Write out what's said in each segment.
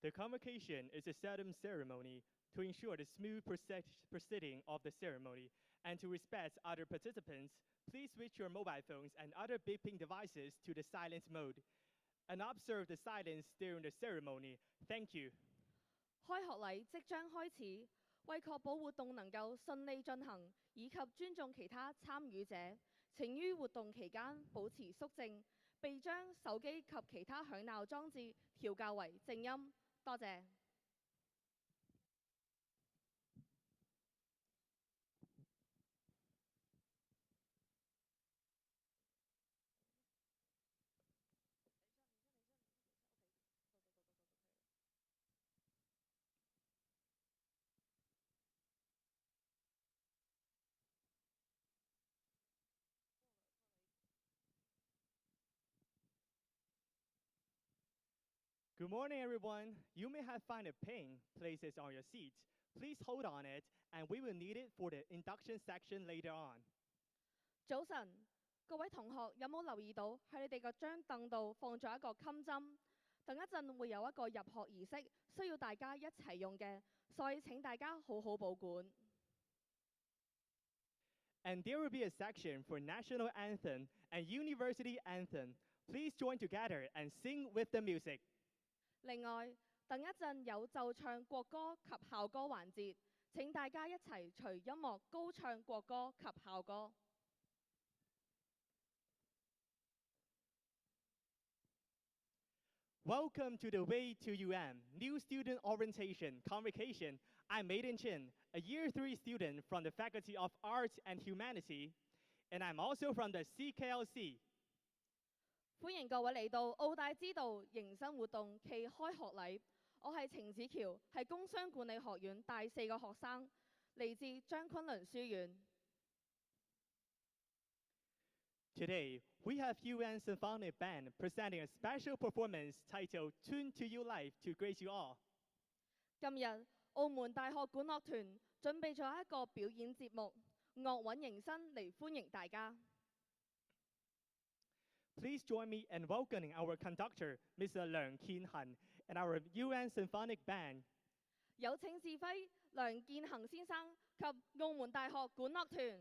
The convocation is a solemn ceremony to ensure the smooth proceeding of the ceremony and to respect other participants. Please switch your mobile phones and other beeping devices to the silent mode and observe the silence during the ceremony. Thank you. 開學禮即將開始，為確保活動能夠順利進行，以及尊重其他參與者，請於活動期間保持肅靜，並將手機及其他響鬧裝置調校為靜音。多謝。Good morning, everyone. You may have found a pen places on your seat. Please hold on it, and we will need it for the induction section later on. 早晨，各位同學有冇留意到喺你哋個張凳度放咗一個襟針？等一陣會有一個入學儀式，需要大家一齊用嘅，所以請大家好好保管。And there will be a section for national anthem and university anthem. Please join together and sing with the music. 另外，等一陣有奏唱國歌及校歌環節，請大家一齊隨音樂高唱國歌及校歌。Welcome to the Way to New Student Orientation Convocation. I'm Maiden Chin, a Year 3 student from the Faculty of Arts and Humanity, and I'm also from the CKLC. 歡迎各位嚟到澳大知道迎新活動暨開學禮。我係程子喬，係工商管理學院大4個學生，嚟自張昆侖書院。Today, we have UN Symphonic Band presenting a special performance titled Tune to Your Life to grace you all. 今日澳門大學管樂團準備咗一個表演節目，樂韻迎新嚟歡迎大家。Please join me in welcoming our conductor, Mr. Leung Keen Han, and our UN Symphonic Band. 有請指揮梁建恒先生及澳門大學管樂團。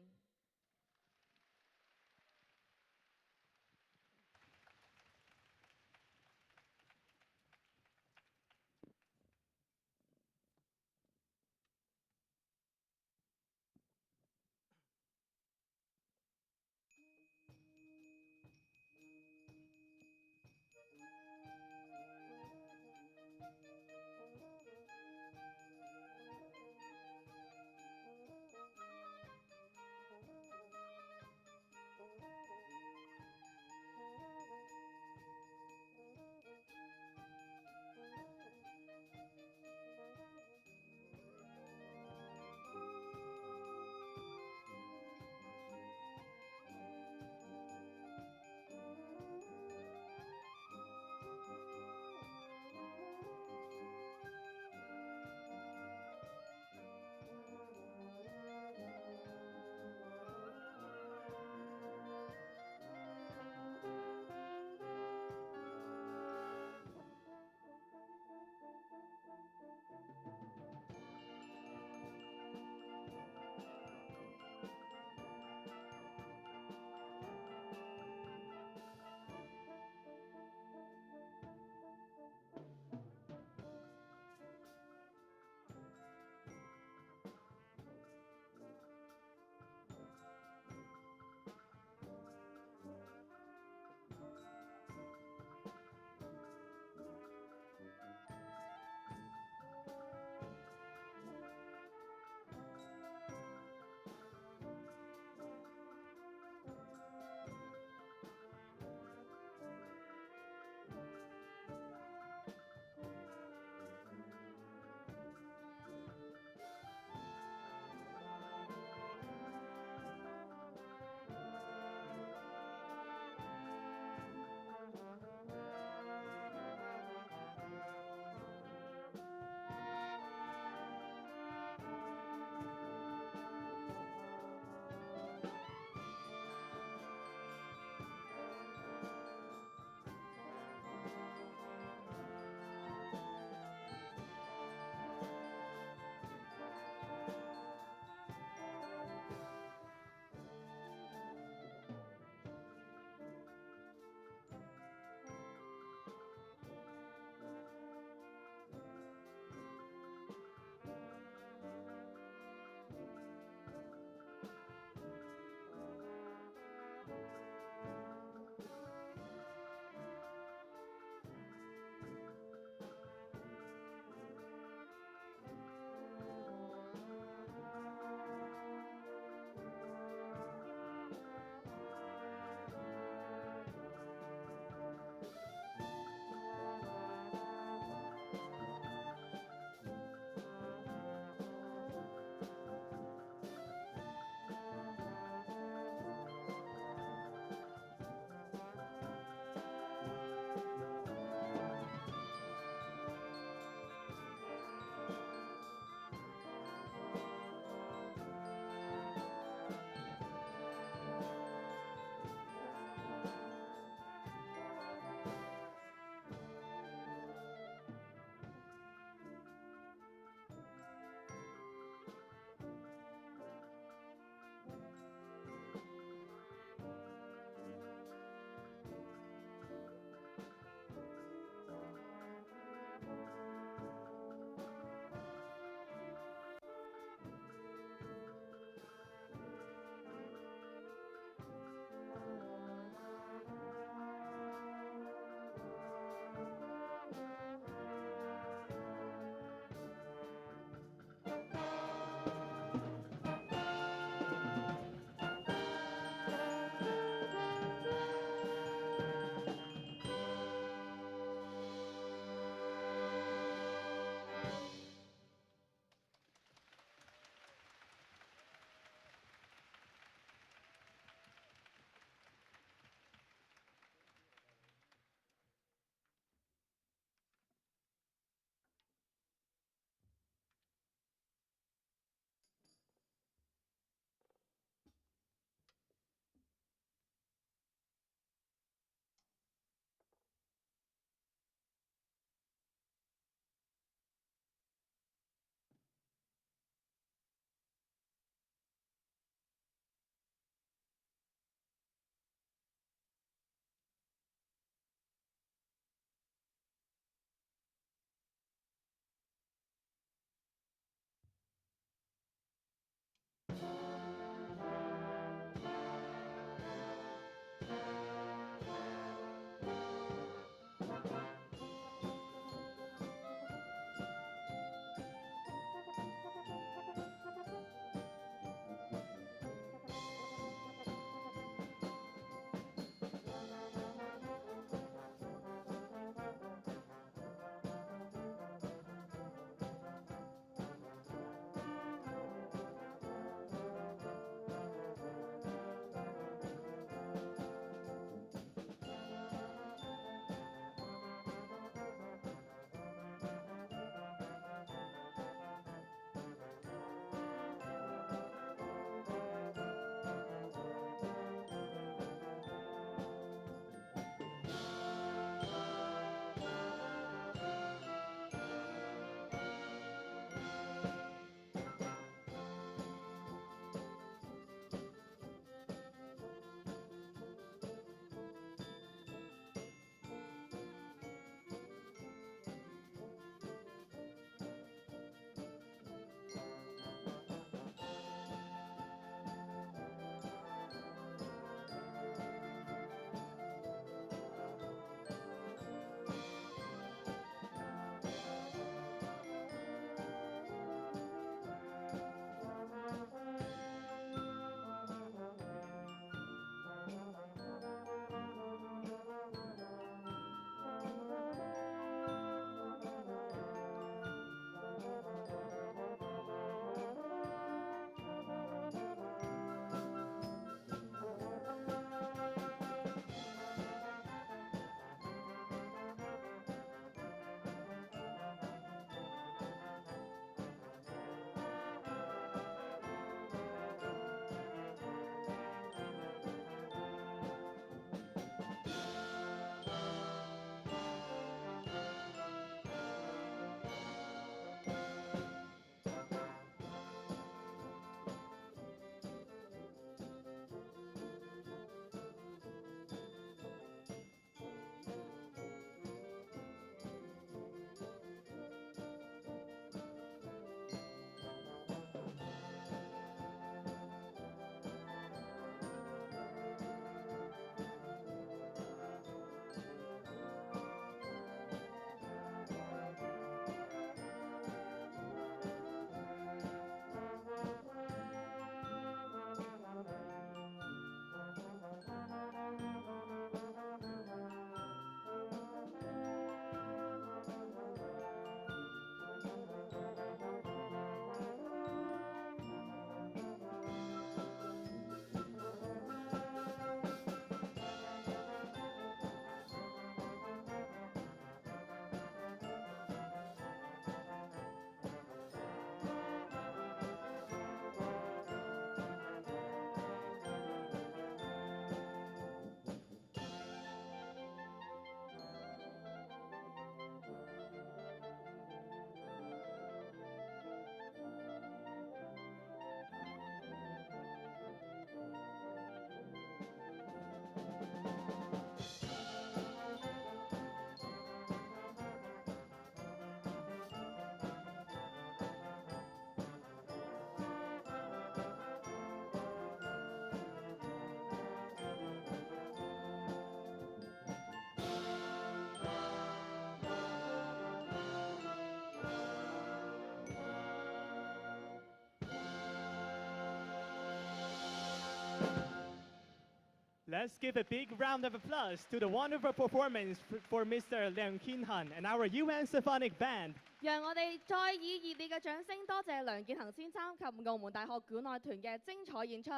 Let's give a big round of applause to the wonderful performance for Mr. Liang Qinhan and our UN Symphonic Band. 讓我哋再以熱烈嘅掌聲多謝梁建恒先生及澳門大學管樂團嘅精彩演出。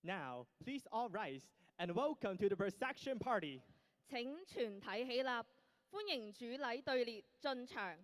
Now, please all rise and welcome to the reception party. 請全體起立，歡迎主禮隊列進場。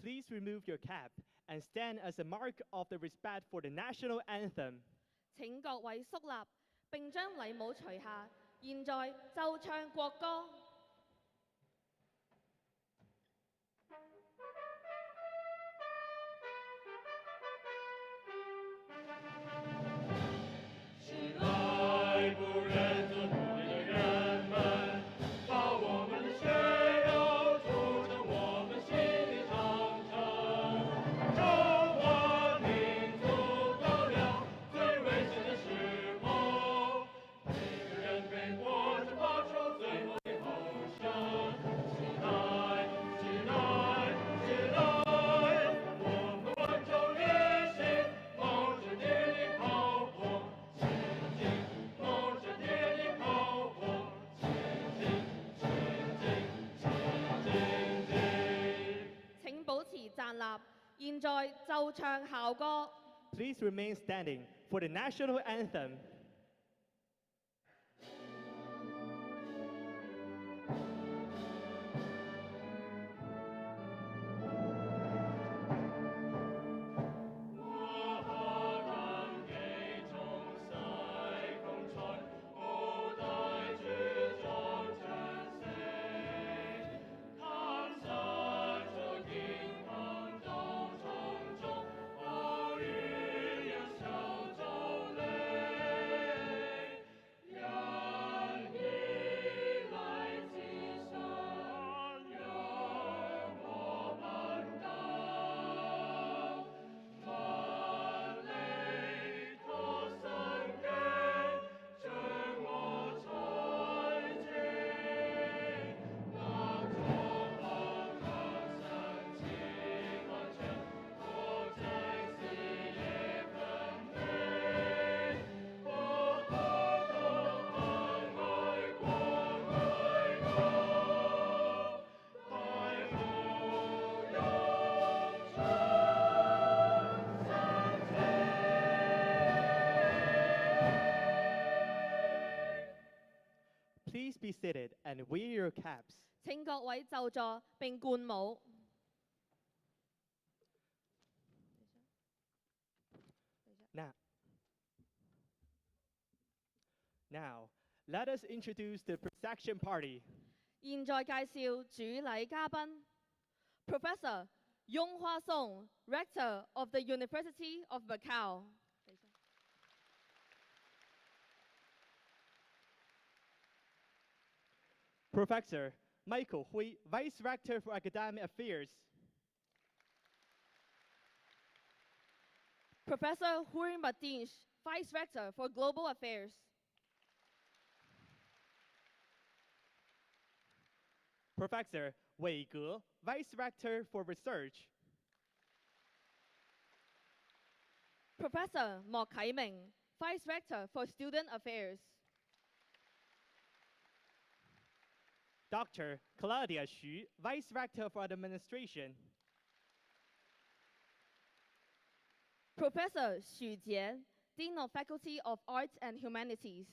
Please remove your cap and stand as a mark of the respect for the national anthem. 請各位肅立，並將禮帽除下。現在奏唱國歌。現在奏唱校歌。Please remain standing for the national anthem. Please be seated and wear your caps. 請各位就座並冠帽。Now, Let us introduce the prosection party. 現在介紹主禮嘉賓 Professor Yong Hua Song, Rector of the University of Macau. Professor Michael Hui, Vice Rector for Academic Affairs. Professor Huri Matinch, Vice Rector for Global Affairs. Professor Wei Ge, Vice Rector for Research. Professor Mo Kai-ming, Vice Rector for Student Affairs. Dr. Claudia Xu, Vice Rector for Administration. Professor Xu Jie, Dean of Faculty of Arts and Humanities.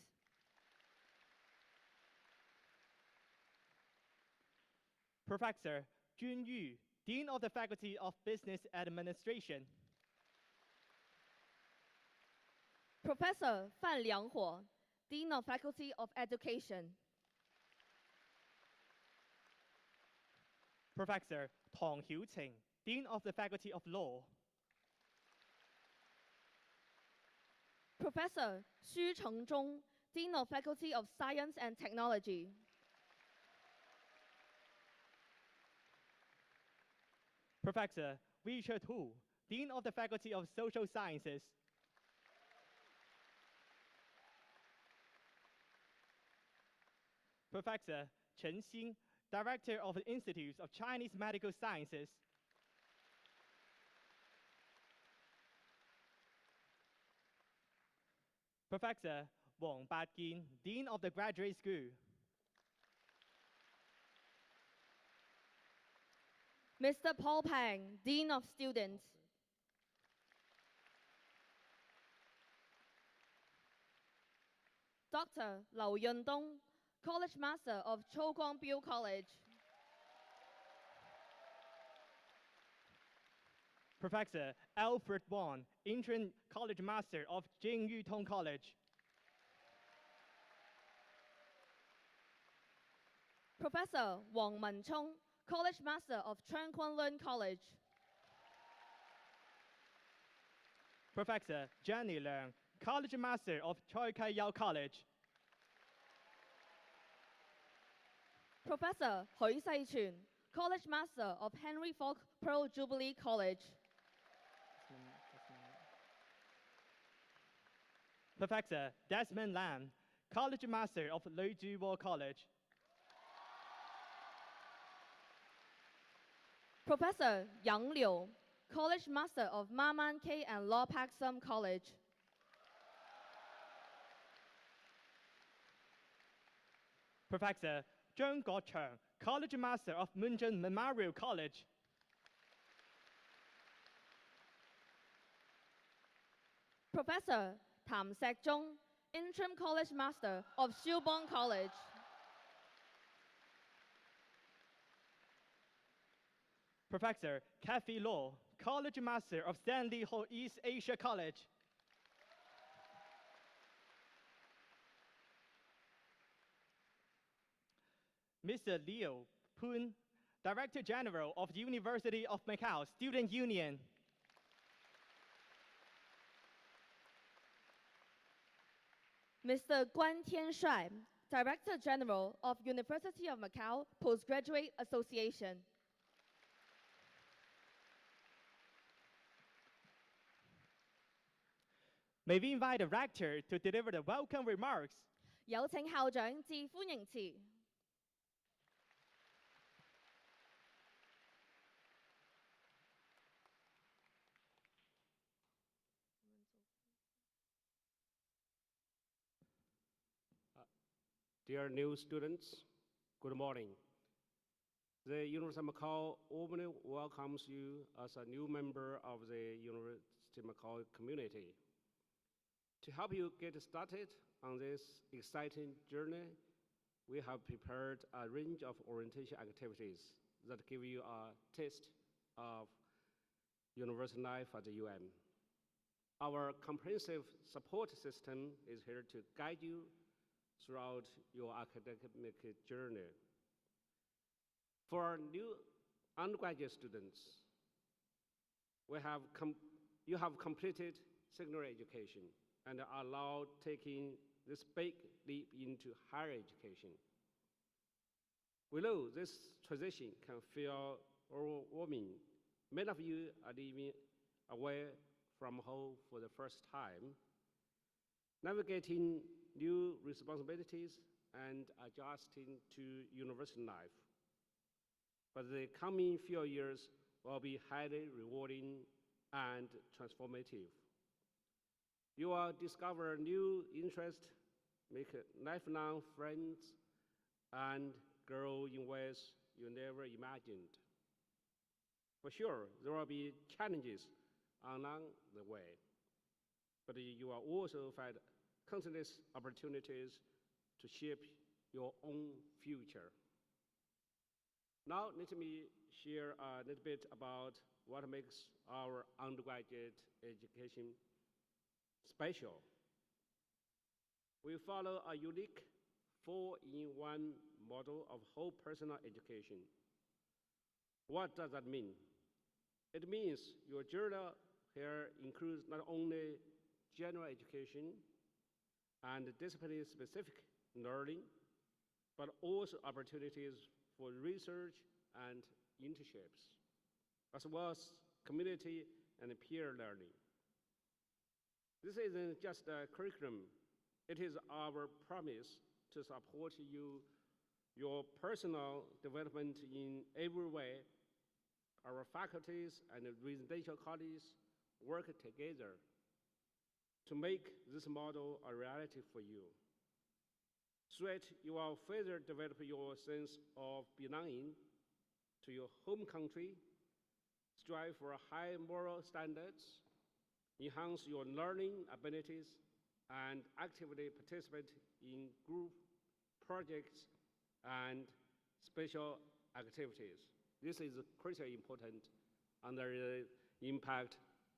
Professor Jun Yu, Dean of the Faculty of Business Administration. Professor Fan Lianghuo, Dean of Faculty of Education. Professor Tong Hiuqing, Dean of the Faculty of Law. Professor Xu Chengzhong, Dean of Faculty of Science and Technology. Professor Richard Hu, Dean of the Faculty of Social Sciences. Professor Chen Xin, Director of the Institute of Chinese Medical Sciences. Professor Wang Bajin, Dean of the Graduate School. Mr. Paul Pang, Dean of Students. Dr. Liu Yundong, College Master of Chou Guangbiu College. Professor Alfred Wang, Interim College Master of Jing Yutong College. Professor Wang Menchong, College Master of Chuan Kunlun College. Professor Jenny Leung, College Master of Choi Kai Yao College. Professor Hui Sai-chun, College Master of Henry Fok Pearl Jubilee College. Professor Desmond Lam, College Master of Lei Juwo College. Professor Yang Liu, College Master of Maman K and Law Pak Sum College. Professor Zheng Guocheng, College Master of Munzhen Memorial College. Professor Tam Sek-zhong, Interim College Master of Shubong College. Professor Kathy Law, College Master of Stanley Ho East Asia College. Mr. Liu Pun, Director General of the University of Macau Student Union. Mr. Guan Tianshuai, Director General of University of Macau Postgraduate Association. May we invite the rector to deliver the welcome remarks. 有請校長致歡迎詞。Dear new students, good morning. The University of Macau warmly welcomes you as a new member of the University of Macau community. To help you get started on this exciting journey, we have prepared a range of orientation activities that give you a taste of university life at the UM. Our comprehensive support system is here to guide you throughout your academic journey. For new undergraduate students, you have completed secondary education and are allowed taking this big leap into higher education. We know this transition can feel overwhelming. Many of you are living away from home for the first time, navigating new responsibilities and adjusting to university life. But the coming few years will be highly rewarding and transformative. You will discover new interests, make lifelong friends, and grow in ways you never imagined. For sure, there will be challenges along the way, but you will also find countless opportunities to shape your own future. Now, let me share a little bit about what makes our undergraduate education special. We follow a unique 4-in-1 model of whole personal education. What does that mean? It means your journey here includes not only general education and discipline-specific learning, but also opportunities for research and internships, as well as community and peer learning. This isn't just a curriculum. It is our promise to support your personal development in every way. Our faculties and residential colleagues work together to make this model a reality for you. So that you will further develop your sense of belonging to your home country, strive for high moral standards, enhance your learning abilities, and actively participate in group projects and special activities. This is critically important under the impact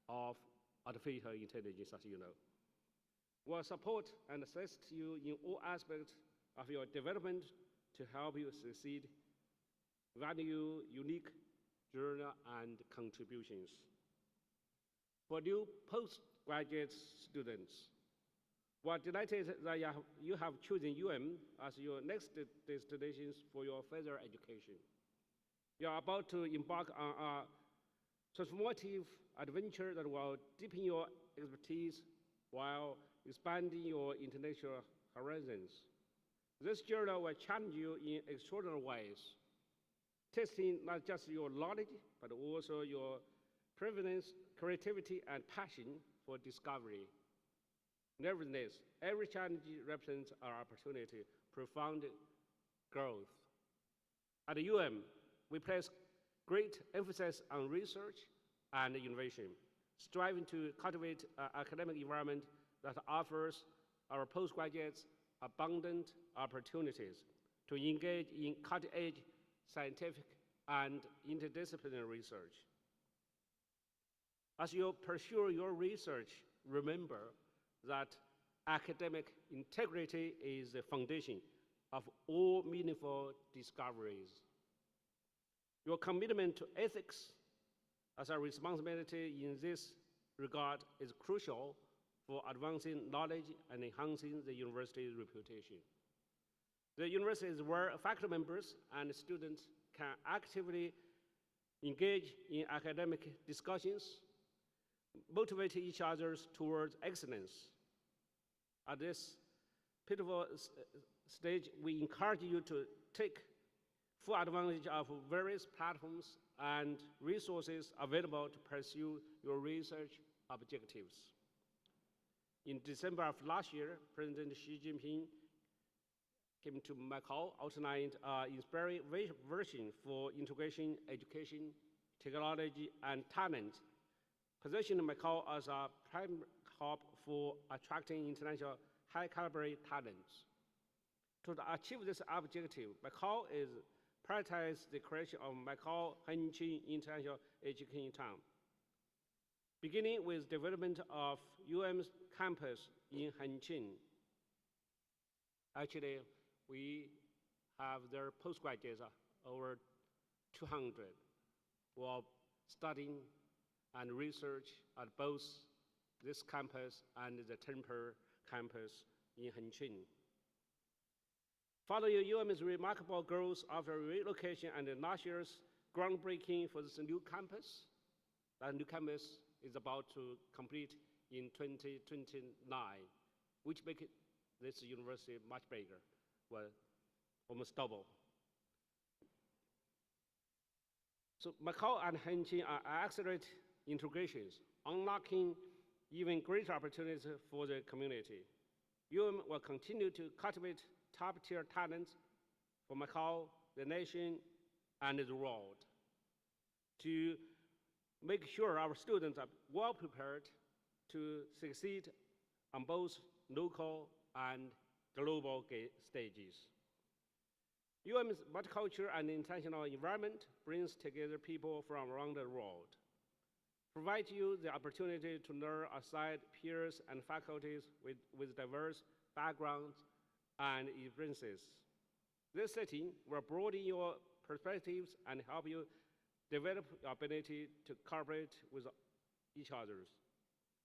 of artificial intelligence, as you know. We'll support and assist you in all aspects of your development to help you succeed, value unique journey and contributions. For new postgraduate students, we're delighted that you have chosen as your next destination for your further education. You are about to embark on a transformative adventure that will deepen your expertise while expanding your intellectual horizons. This journey will challenge you in extraordinary ways, testing not just your knowledge, but also your prevalence, creativity, and passion for discovery. Nevertheless, every challenge represents our opportunity, profound growth. At we place great emphasis on research and innovation, striving to cultivate an academic environment that offers our postgraduates abundant opportunities to engage in cutting-edge scientific and interdisciplinary research. As you pursue your research, remember that academic integrity is the foundation of all meaningful discoveries. Your commitment to ethics as a responsibility in this regard is crucial for advancing knowledge and enhancing the university's reputation. The university is where faculty members and students can actively engage in academic discussions, motivate each other towards excellence. At this pivotal stage, we encourage you to take full advantage of various platforms and resources available to pursue your research objectives. In December of last year, President Xi Jinping came to Macau, outlined an inspiring vision for integration, education, technology, and talent, positioning Macau as a prime hub for attracting international high-caliber talents. To achieve this objective, Macau is prioritized the creation of Macau Hengqin International Education Town, beginning with development of UM's campus in Hengqin Actually, we have their postgraduates over 200 who are studying and research at both this campus and the Temple campus in Hengqin. Following UM's remarkable growth after relocation and last year's groundbreaking for this new campus, that new campus is about to complete in 2029, which makes this university much bigger, well, almost double. So Macau and Hengqin are accelerate integrations, unlocking even greater opportunities for the community. will continue to cultivate top-tier talents for Macau, the nation, and the world, to make sure our students are well prepared to succeed on both local and global stages. UM's multicultural and international environment brings together people from around the world, provides you the opportunity to learn alongside peers and faculties with diverse backgrounds and experiences. This setting will broaden your perspectives and help you develop your ability to cooperate with each other.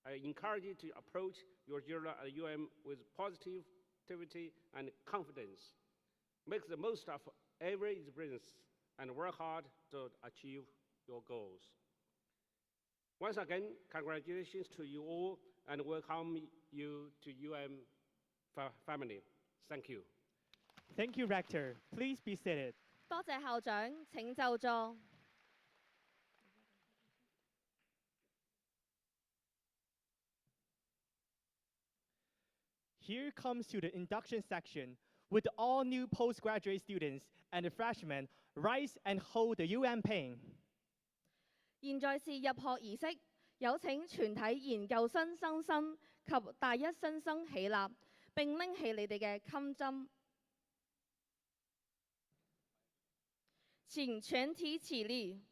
I encourage you to approach your journey at UM with positivity and confidence. Make the most of every experience and work hard to achieve your goals. Once again, congratulations to you all and welcome you to UM family. Thank you. Thank you, Rector. Please be seated. 多謝校長，請就座。Here comes to the induction section, with all new postgraduate students and the freshmen rise and hold the UM pin. 現在是入學儀式，有請全體研究生新生及大一新生起立，並拎起你哋嘅襟針。請全體起立。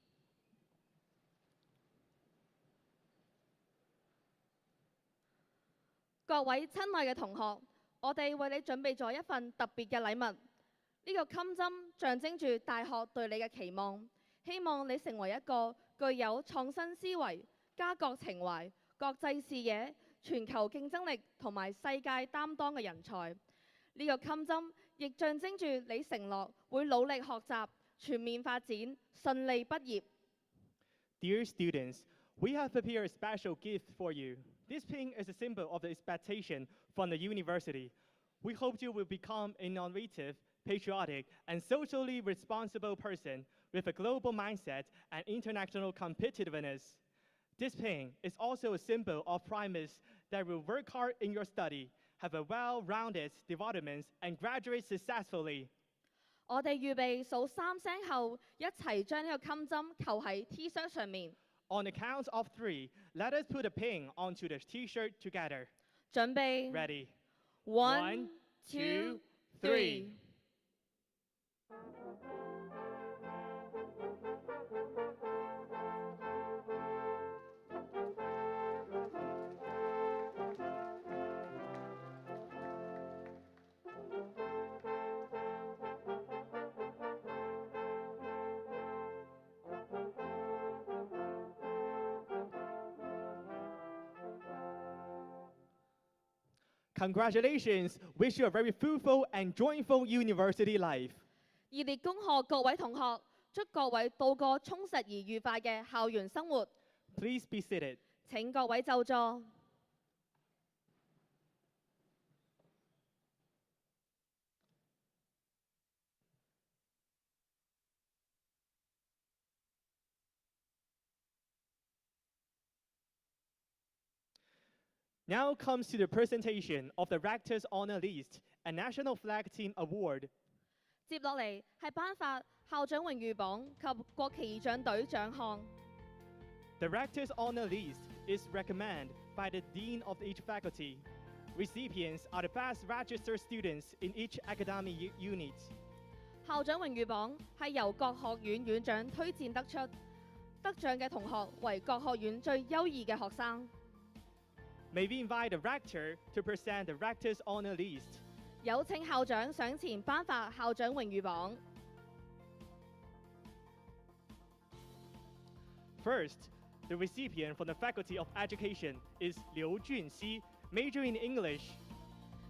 各位親愛嘅同學，我哋為你準備咗一份特別嘅禮物。呢個襟針象徵住大學對你嘅期望，希望你成為一個具有創新思維、家國情懷、國際視野、全球競爭力同埋世界擔當嘅人才。呢個襟針亦象徵住你承諾會努力學習、全面發展、順利畢業。Dear students, we have prepared a special gift for you. This pin is a symbol of the expectation from the university. We hope you will become an innovative, patriotic, and socially responsible person with a global mindset and international competitiveness. This pin is also a symbol of promise that will work hard in your study, have a well-rounded development, and graduate successfully. 我哋預備數3聲後，一齊將呢個襟針扣喺 T-shirt 上面。On the count of 3, let us put a pin onto the T-shirt together. 準備 Ready? 1, 2, 3。Congratulations! Wish you a very fruitful and joyful university life. 熱烈恭賀各位同學，祝各位度過充實而愉快嘅校園生活。Please be seated. 請各位就座。Now comes to the presentation of the Rector's Honor List and National Flag Team Award. 接落嚟係頒發校長榮譽榜及國旗儀仗隊獎項。The Rector's Honor List is recommended by the Dean of each faculty. Recipients are the best registered students in each academic unit. 校長榮譽榜係由各學院院長推薦得出，得獎嘅同學為各學院最優異嘅學生。May we invite the Rector to present the Rector's Honor List. 有請校長上前頒發校長榮譽榜。First, the recipient from the Faculty of Education is Liu Junxi, majoring in English.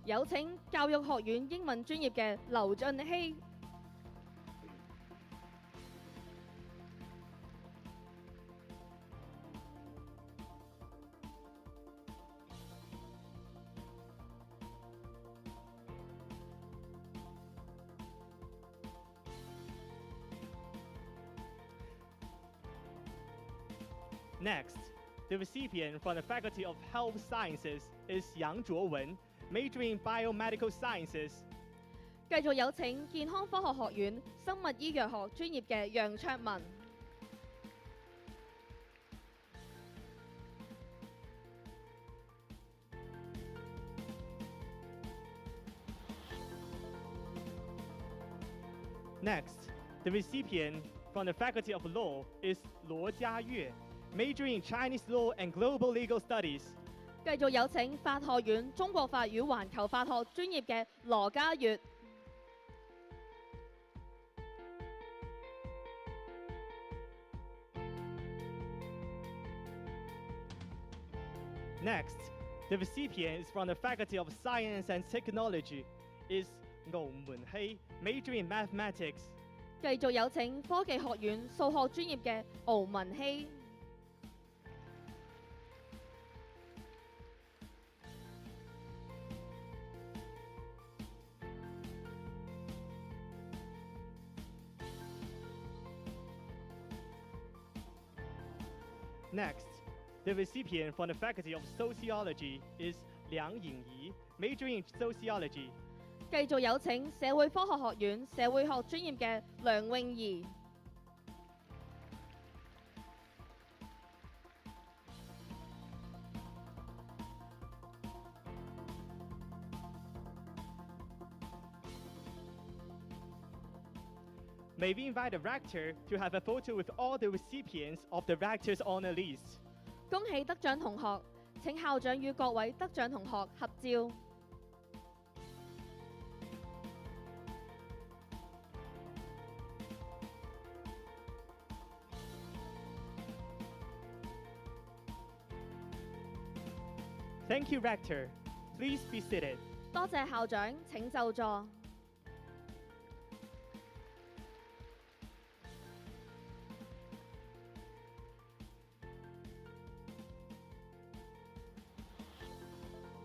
有請教育學院英文專業嘅劉俊熙。Next, the recipient from the Faculty of Health Sciences is Yang Zhuowen, majoring in Biomedical Sciences. 繼續有請健康科學學院生物醫藥學專業嘅楊卓文。Next, the recipient from the Faculty of Law is Luo Jiayue, majoring in Chinese Law and Global Legal Studies. 繼續有請法學院中國法與環球法學專業嘅羅家月。Next, the recipient is from the Faculty of Science and Technology is Ngou Munhei, majoring in Mathematics. 繼續有請科技學院數學專業嘅敖文希。Next, the recipient from the Faculty of Sociology is Liang Yingyi, majoring in Sociology. 繼續有請社會科學學院社會學專業嘅梁詠儀。May we invite the rector to have a photo with all the recipients of the rector's honor list. 恭喜得獎同學，請校長與各位得獎同學合照。Thank you, Rector. Please be seated. 多謝校長，請就座。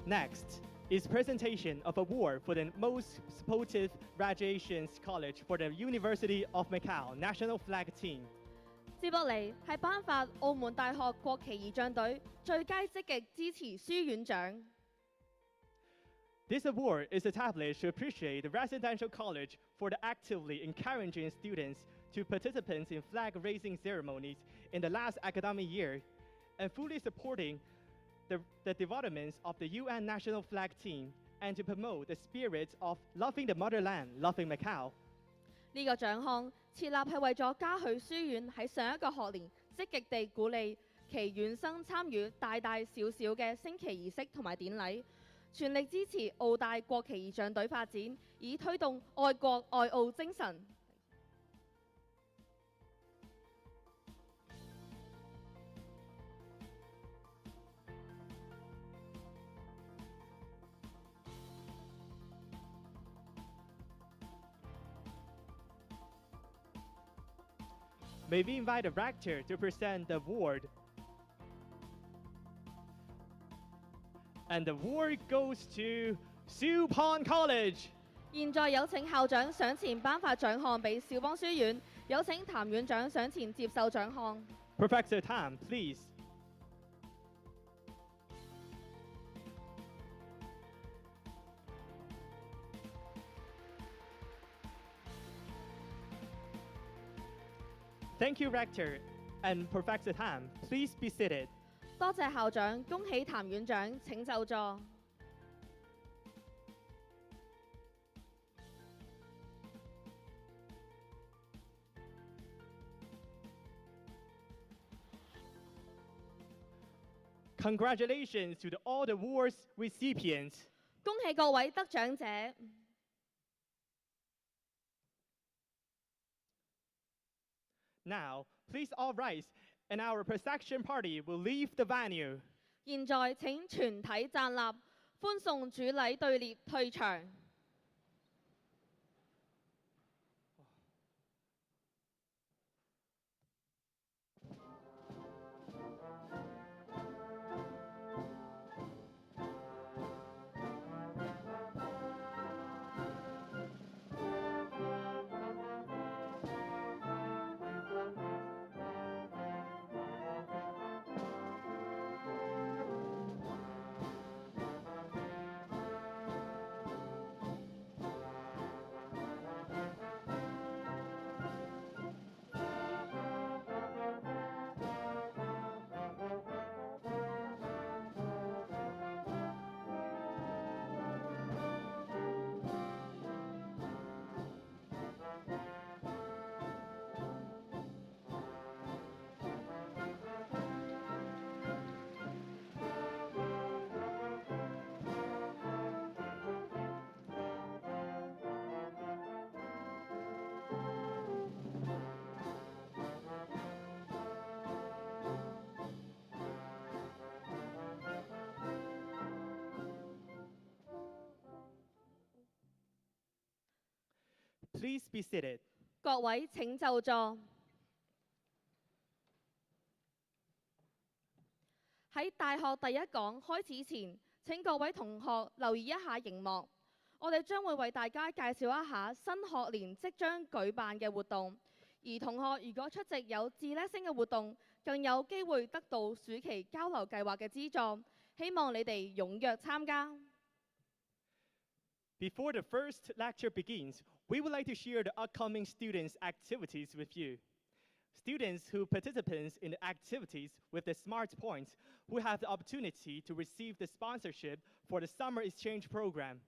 Next is presentation of award for the most supportive graduation college for the University of Macau National Flag Team. 接落嚟係頒發澳門大學國旗儀仗隊最佳積極支持書院獎。This award is established to appreciate the residential college for the actively encouraging students to participate in flag-raising ceremonies in the last academic year and fully supporting the developments of the UN National Flag Team and to promote the spirit of loving the motherland, loving Macau. 呢個獎項設立係為咗嘉許書院喺上一個學年積極地鼓勵其院生參與大大小小嘅升旗儀式同埋典禮，全力支持澳大國旗儀仗隊發展，以推動愛國愛澳精神。May we invite the rector to present the award. And the award goes to Supon College. 現在有請校長上前頒發獎項俾兆邦書院，有請譚院長上前接受獎項。Professor Tam, please. Thank you, Rector and Professor Tam. Please be seated. 多謝校長，恭喜譚院長，請就座。Congratulations to all the awards recipients. 恭喜各位得獎者！ Now, please all rise, and our procession party will leave the venue. 現在請全體站立，歡送主禮隊列退場。 Please be seated. 各位請就座。喺大學第一講開始前，請各位同學留意一下熒幕。我哋將會為大家介紹一下新學年即將舉辦嘅活動。而同學如果出席有自叻星嘅活動，更有機會得到暑期交流計劃嘅資助。希望你哋踴躍參加。 Before the first lecture begins, we would like to share the upcoming students' activities with you. Students who participate in the activities with the smart points will have the opportunity to receive the sponsorship for the summer exchange program.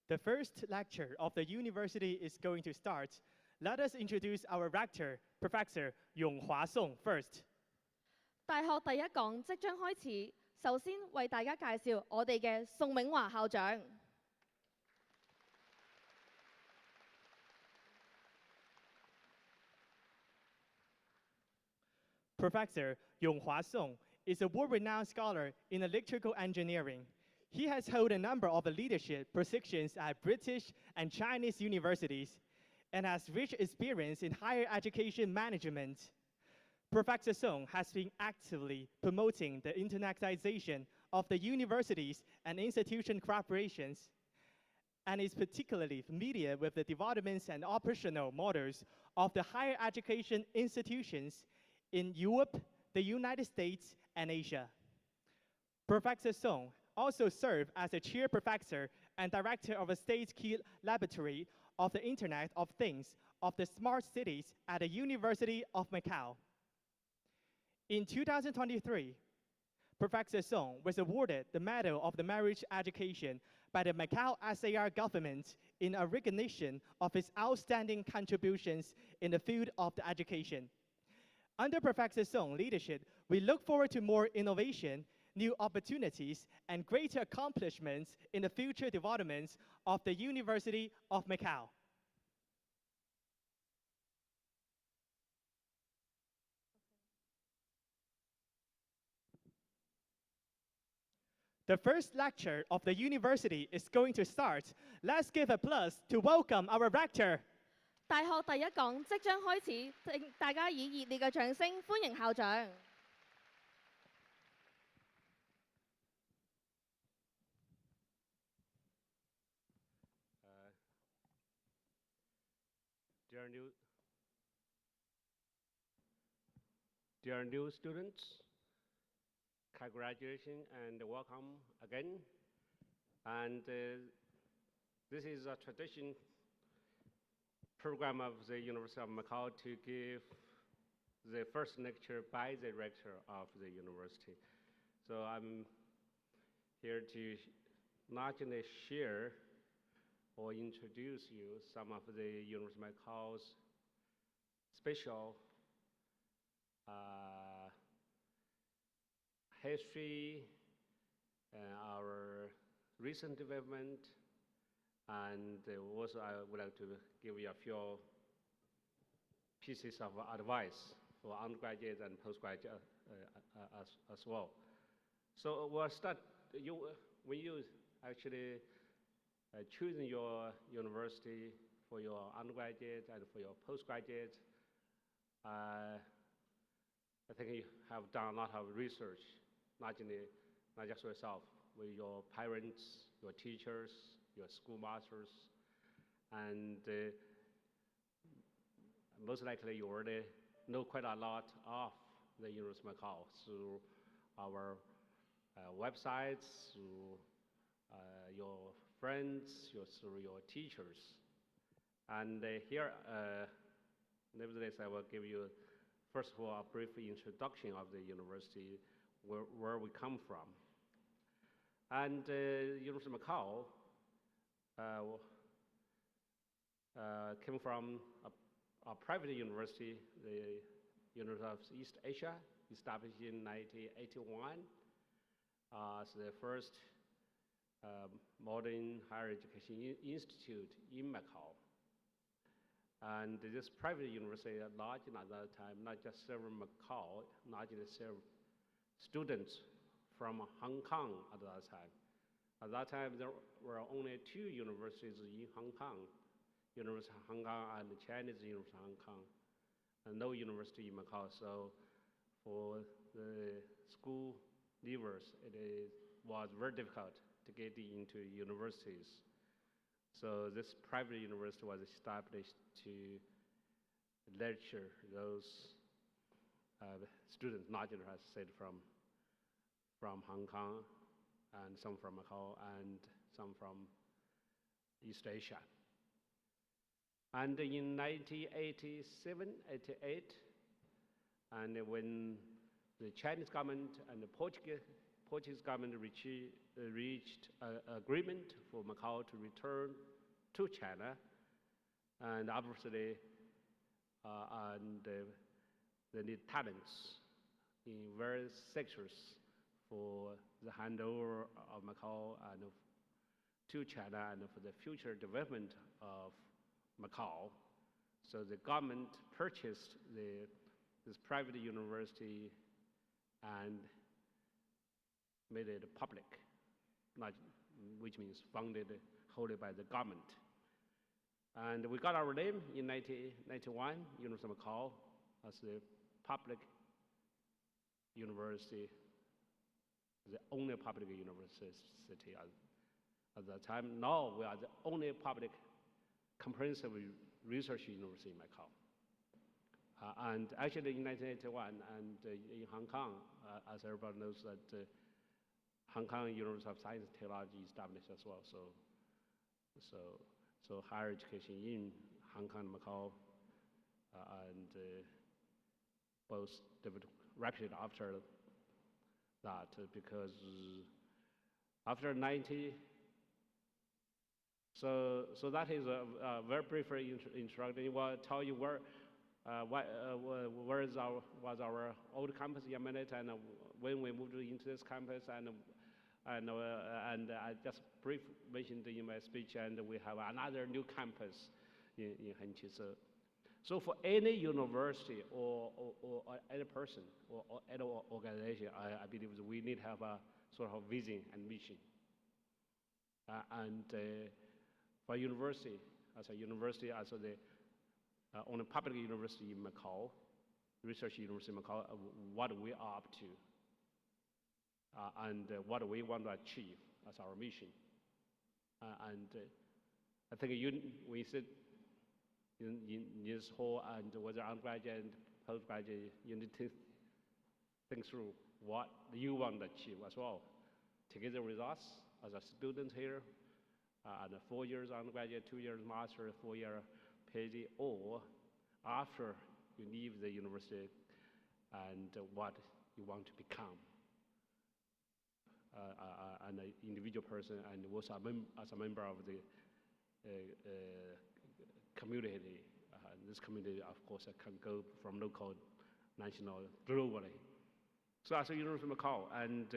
The first lecture of the university is going to start. Let us introduce our rector, Professor Yonghua Song first. 大學第一講即將開始，首先為大家介紹我哋嘅宋永華校長。Professor Yonghua Song is a world-renowned scholar in electrical engineering. He has held a number of leadership positions at British and Chinese universities and has rich experience in higher education management. Professor Song has been actively promoting the internationalization of the universities and institution cooperations, and is particularly familiar with the developments and operational models of the higher education institutions in Europe, the United States, and Asia. Professor Song also served as a chair professor and director of a state key laboratory of the Internet of Things of the Smart Cities at the University of Macau. In 2023, Professor Song was awarded the Medal of the Merit Education by the Macau SAR government in recognition of his outstanding contributions in the field of the education. Under Professor Song's leadership, we look forward to more innovation, new opportunities, and greater accomplishments in the future developments of the University of Macau. The first lecture of the university is going to start. Let's give applause to welcome our rector. 大學第一講即將開始，請大家以熱烈嘅掌聲歡迎校長。Dear new students, congratulations and welcome again. And this is a tradition program of the University of Macau to give the first lecture by the rector of the university. So I'm here to not only share or introduce you some of the University of Macau's special history, our recent development, and also I would like to give you a few pieces of advice for undergraduates and postgraduates as well. So we'll start, when you actually choosing your university for your undergraduate and for your postgraduate, I think you have done a lot of research, not just yourself, with your parents, your teachers, your school masters, and most likely you already know quite a lot of the University of Macau through our websites, through your friends, through your teachers. And here, nevertheless, I will give you, first of all, a brief introduction of the university, where we come from. And University of Macau came from a private university, the University of East Asia, established in 1981 as the first modern higher education institute in Macau. And this private university, large at that time, not just serve Macau, not just serve students from Hong Kong at that time. At that time, there were only two universities in Hong Kong, University of Hong Kong and the Chinese University of Hong Kong, and no university in Macau. So for the school leavers, was very difficult to get into universities. So this private university was established to lecture those students, not just as said from Hong Kong, and some from Macau, and some from East Asia. And in 1987, 88, and when the Chinese government and the Portuguese Portuguese government reached an agreement for Macau to return to China, and obviously, they need talents in various sectors for the handover of Macau and to China and for the future development of Macau. So the government purchased this private university and made it public, which means funded wholly by the government. And we got our name in 1991, University of Macau, as the public university, the only public university at that time. Now we are the only public comprehensive research university in Macau. And actually in 1981, and in Hong Kong, as everybody knows, that Hong Kong University of Science and Technology established as well. So higher education in Hong Kong and Macau, and both developed rapidly after that, because after 90. So that is a very brief introduction. I will tell you where was our old campus in Yamanae, and when we moved into this campus, and I just briefly mentioned in my speech, and we have another new campus in Henqi. So for any university or any person or any organization, I believe that we need to have a sort of vision and mission. For university, as a the only public university in Macau, research university in Macau, what we are up to, and what we want to achieve as our mission. I think we said in this hall, and whether undergraduate and postgraduate, you need to think through what you want to achieve as well, together with us as a student here, and 4 years undergraduate, 2 years master, 4 year PhD, or after you leave the university, and what you want to become an individual person, and also as a member of the community. This community, of course, can go from local, national, globally. So as a University of Macau, and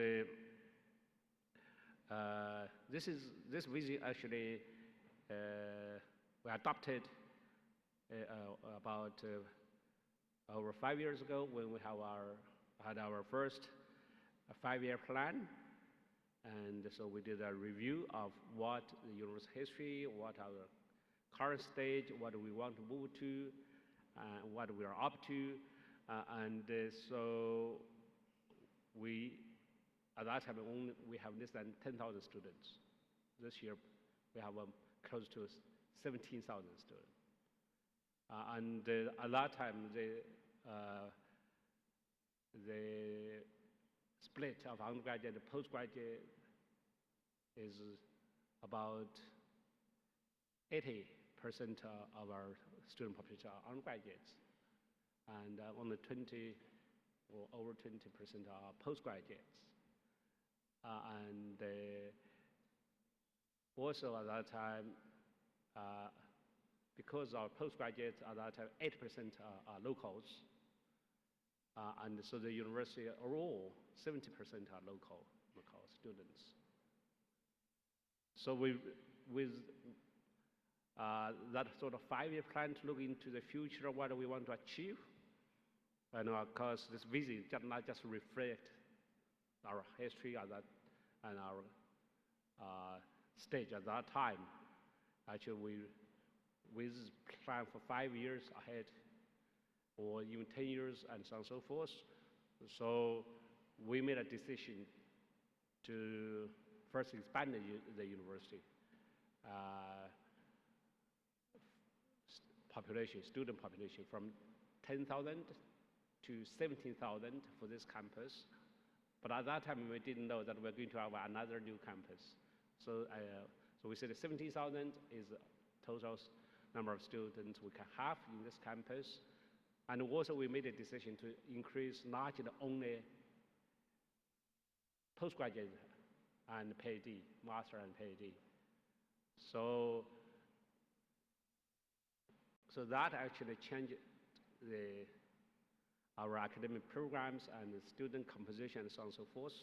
this vision actually we adopted about over 5 years ago, when we had our first 5-year plan. And so we did a review of what the university history, what our current stage, what we want to move to, what we are up to, so we, at that time, we have less than 10,000 students. This year, we have close to 17,000 students. At that time, the split of undergraduate and postgraduate is about 80% of our student population are undergraduates, and only 20 or over 20% are postgraduates. Also at that time, because our postgraduates at that time, 8% are locals, and so the university overall, 70% are local students. So with that sort of 5-year plan to look into the future, what do we want to achieve? And of course, this vision not just reflect our history at that, and our stage at that time. Actually, with plan for 5 years ahead, or even 10 years, and so on and so forth. So we made a decision to first expand the university student population from 10,000 to 17,000 for this campus. But at that time, we didn't know that we're going to have another new campus. So we said 17,000 is the total number of students we can have in this campus. And also we made a decision to increase not only postgraduate and PhD, master and PhD. So that actually changed our academic programs and the student composition and so on and so forth.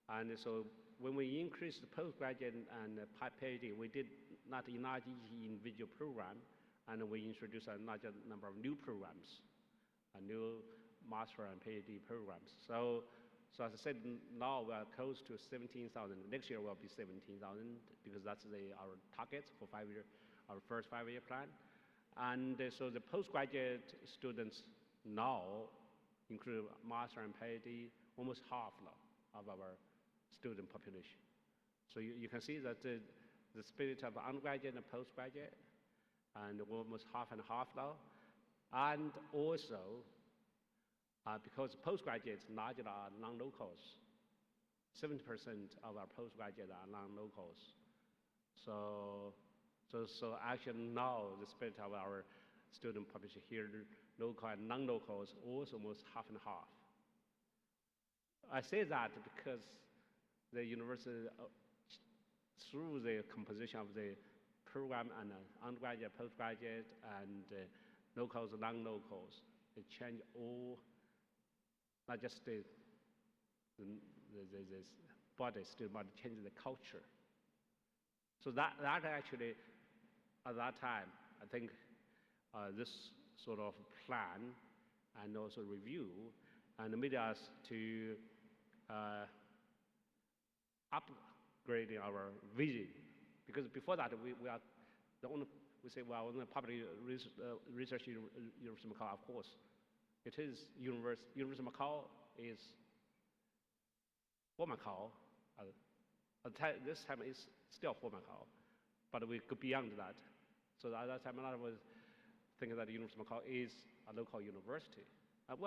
And so when we increased the postgraduate and PhD, we did not enlarge each individual program, and we introduced a larger number of new programs, a new master and PhD programs. So as I said, now we are close to 17,000. Next year will be 17,000 because that's our target for our first 5-year plan. And so the postgraduate students now include master and PhD, almost half now of our student population. So you can see that the spirit of undergraduate and postgraduate, and almost half and half now. And also, because postgraduates largely are non-locals, 70% of our postgraduates are non-locals. So actually now the spirit of our student population here, local and non-locals, also almost half and half. I say that because the university, through the composition of the program and undergraduate, postgraduate, and locals, non-locals, it changed all, not just the body, but changed the culture. So that actually, at that time, I think this sort of plan and also review and made us to upgrading our vision. Because before that, we are the only, we say, well, only public research University of Macau, of course. It is University of Macau is for Macau. This time is still for Macau, but we go beyond that. So at that time, a lot of us think that the University of Macau is a local university. But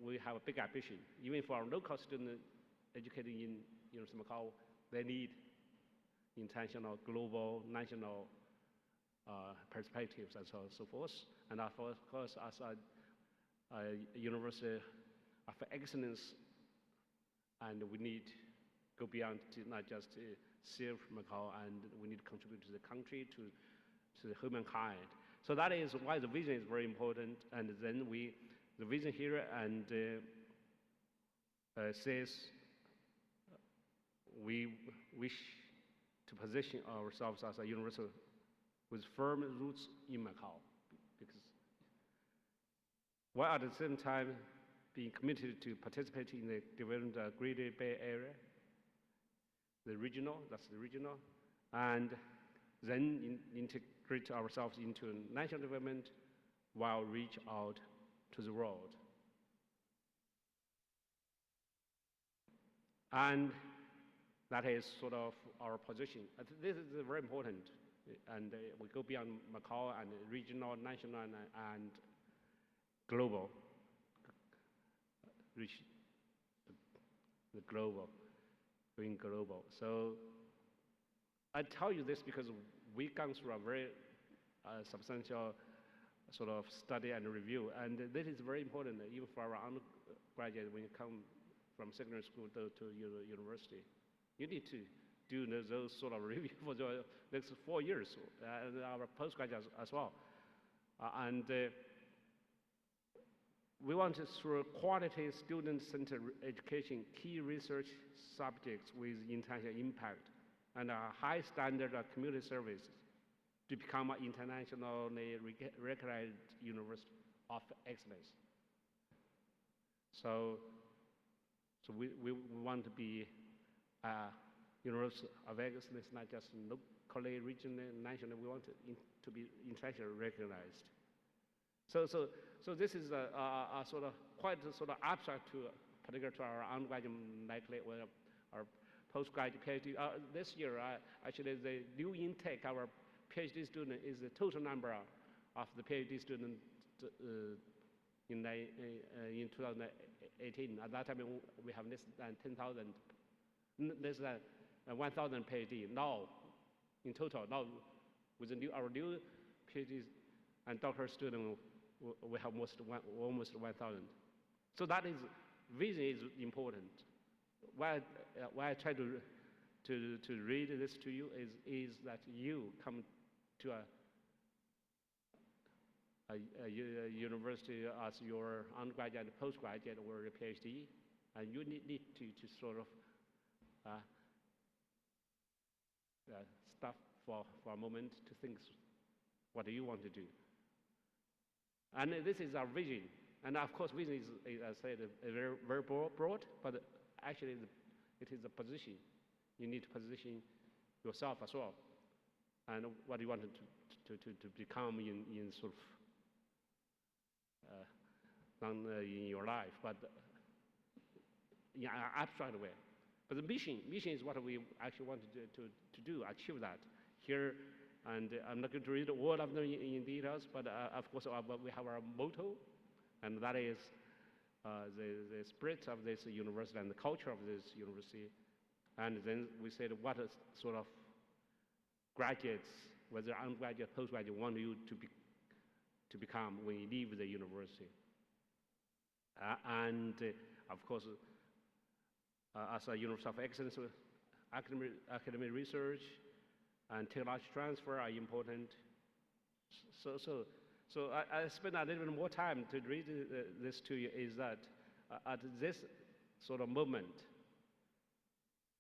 we have a big ambition. Even for our local students educated in University of Macau, they need international, global, national perspectives and so on and so forth. And of course, as a university of excellence, and we need to go beyond to not just serve Macau, and we need to contribute to the country, to the humankind. So that is why the vision is very important. And then the vision here and says we wish to position ourselves as a university with firm roots in Macau, because while at the same time being committed to participate in the development of the Greater Bay Area, the regional, and then integrate ourselves into national development while reach out to the world. And that is sort of our position. I think this is very important, and we go beyond Macau and regional, national, and global. Reach the global, going global. So I tell you this because we've gone through a very substantial sort of study and review, and this is very important even for our undergraduate when you come from secondary school to university. You need to do those sort of review for the next 4 years, and our postgraduates as well. We want to, through quality student-centered education, key research subjects with international impact, and a high standard of community service to become an internationally recognized university of excellence. So we want to be a university of excellence, not just locally, regionally, nationally. We want to be internationally recognized. So this is a sort of quite a sort of abstract to particular to our undergraduate, likely or our postgraduate PhD. This year, actually, the new intake, our PhD student is the total number of the PhD students in 2018. At that time, we have less than 10,000, less than 1,000 PhD. Now, in total, now with our new PhD and doctoral student, we have almost 1,000. So that is vision is important. Why I try to read this to you is that you come to a university as your undergraduate, postgraduate, or a PhD, and you need to sort of stop for a moment to think what do you want to do. And this is our vision. And of course, vision is as I said, very, very broad, but actually it is a position. You need to position yourself as well, and what you want to become in sort of in your life, but in an abstract way. But the mission is what we actually want to do, achieve that here. And I'm not going to read all of them in details, but of course we have our motto, and that is the spirit of this university and the culture of this university. And then we said what sort of graduates, whether undergraduate, postgraduate, want you to become when you leave the university. And of course, as a university of excellence, academic research and technology transfer are important. So I spent a little bit more time to read this to you, is that at this sort of moment,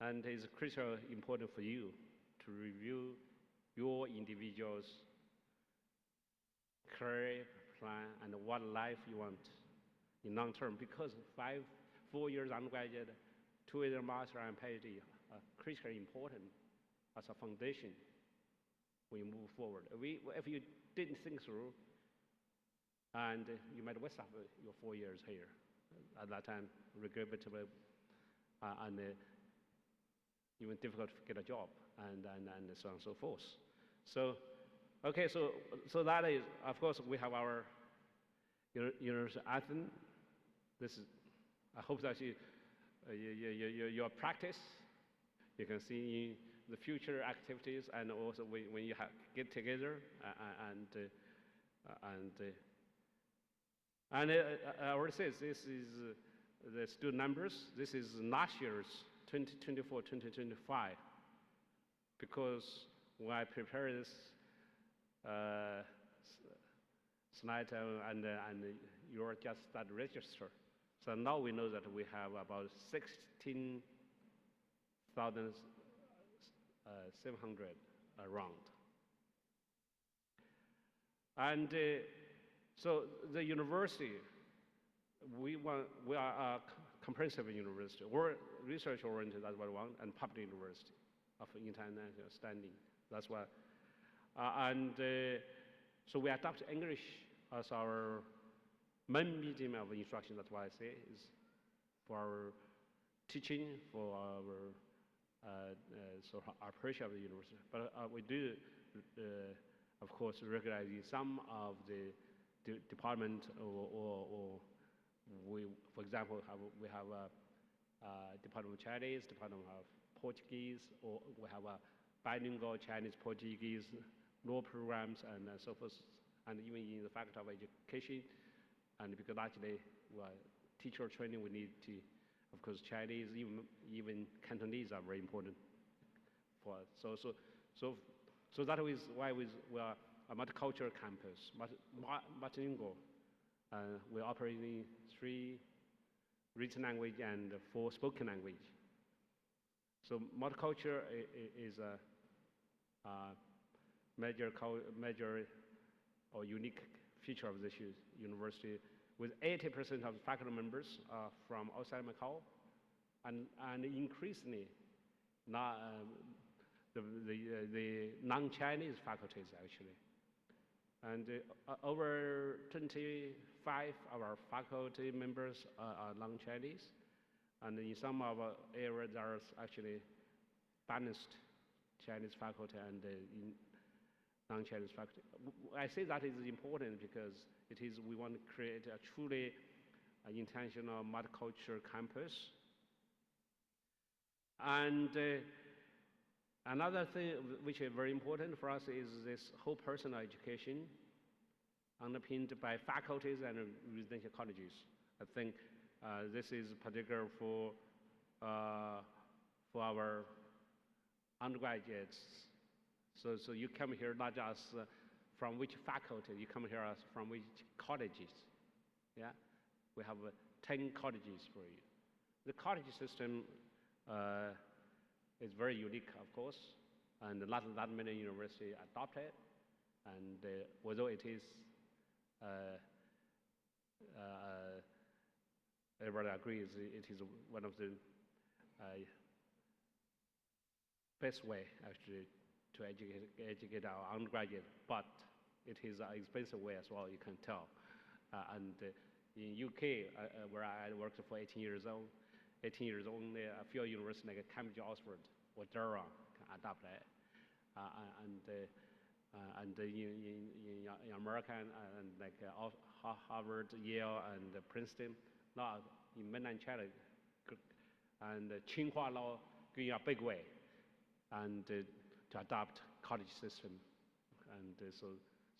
and it's critically important for you to review your individual's career plan and what life you want in long term, because 4 years undergraduate, 2 years master and PhD are critically important as a foundation when you move forward. If you didn't think through, and you might waste up your 4 years here, at that time, regrettably, and even difficult to get a job, and so on and so forth. So, okay, so that is, of course, we have our University of Athens. This is, I hope that your practice, you can see the future activities, and also when you get together, and I already said this is the student numbers. This is last year's 2024-2025, because when I prepare this slide and you're just start register. So now we know that we have about 16,700 around. And so the university, we are a comprehensive university, or research oriented, that's what we want, and public university of international standing. That's why. So we adopt English as our main medium of instruction. That's why I say is for our teaching, for our sort of operation of the university. But we do, of course, recognize some of the department, or we, for example, we have a Department of Chinese, Department of Portuguese, or we have a bilingual Chinese-Portuguese law programs and so forth, and even in the Faculty of Education. And because actually, well, teacher training, we need to, of course, Chinese, even Cantonese are very important for us. So that is why we are a multicultural campus, multilingual. We operate in 3 written language and 4 spoken language. So multicultural is a major or unique feature of this university, with 80% of the faculty members from outside Macau, and increasingly the non-Chinese faculties actually. And over 25 of our faculty members are non-Chinese, and in some of our areas there are actually balanced Chinese faculty and non-Chinese faculty. I say that is important because we want to create a truly international multicultural campus. And another thing which is very important for us is this whole personal education underpinned by faculties and residential colleges. I think This is particular for our undergraduates. So you come here not just from which faculty, you come here as from which colleges. Yeah, we have 10 colleges for you. The college system is very unique, of course, and not that many universities adopt it. And although it is, everybody agrees it is one of the best way actually to educate our undergraduate, but it is an expensive way as well, you can tell. And in UK, where I worked for 18 years, only a few universities like Cambridge, Oxford, or Durham can adopt it. And in America, and like Harvard, Yale, and Princeton, now in mainland China, and Tsinghua now going a big way, and to adopt college system. And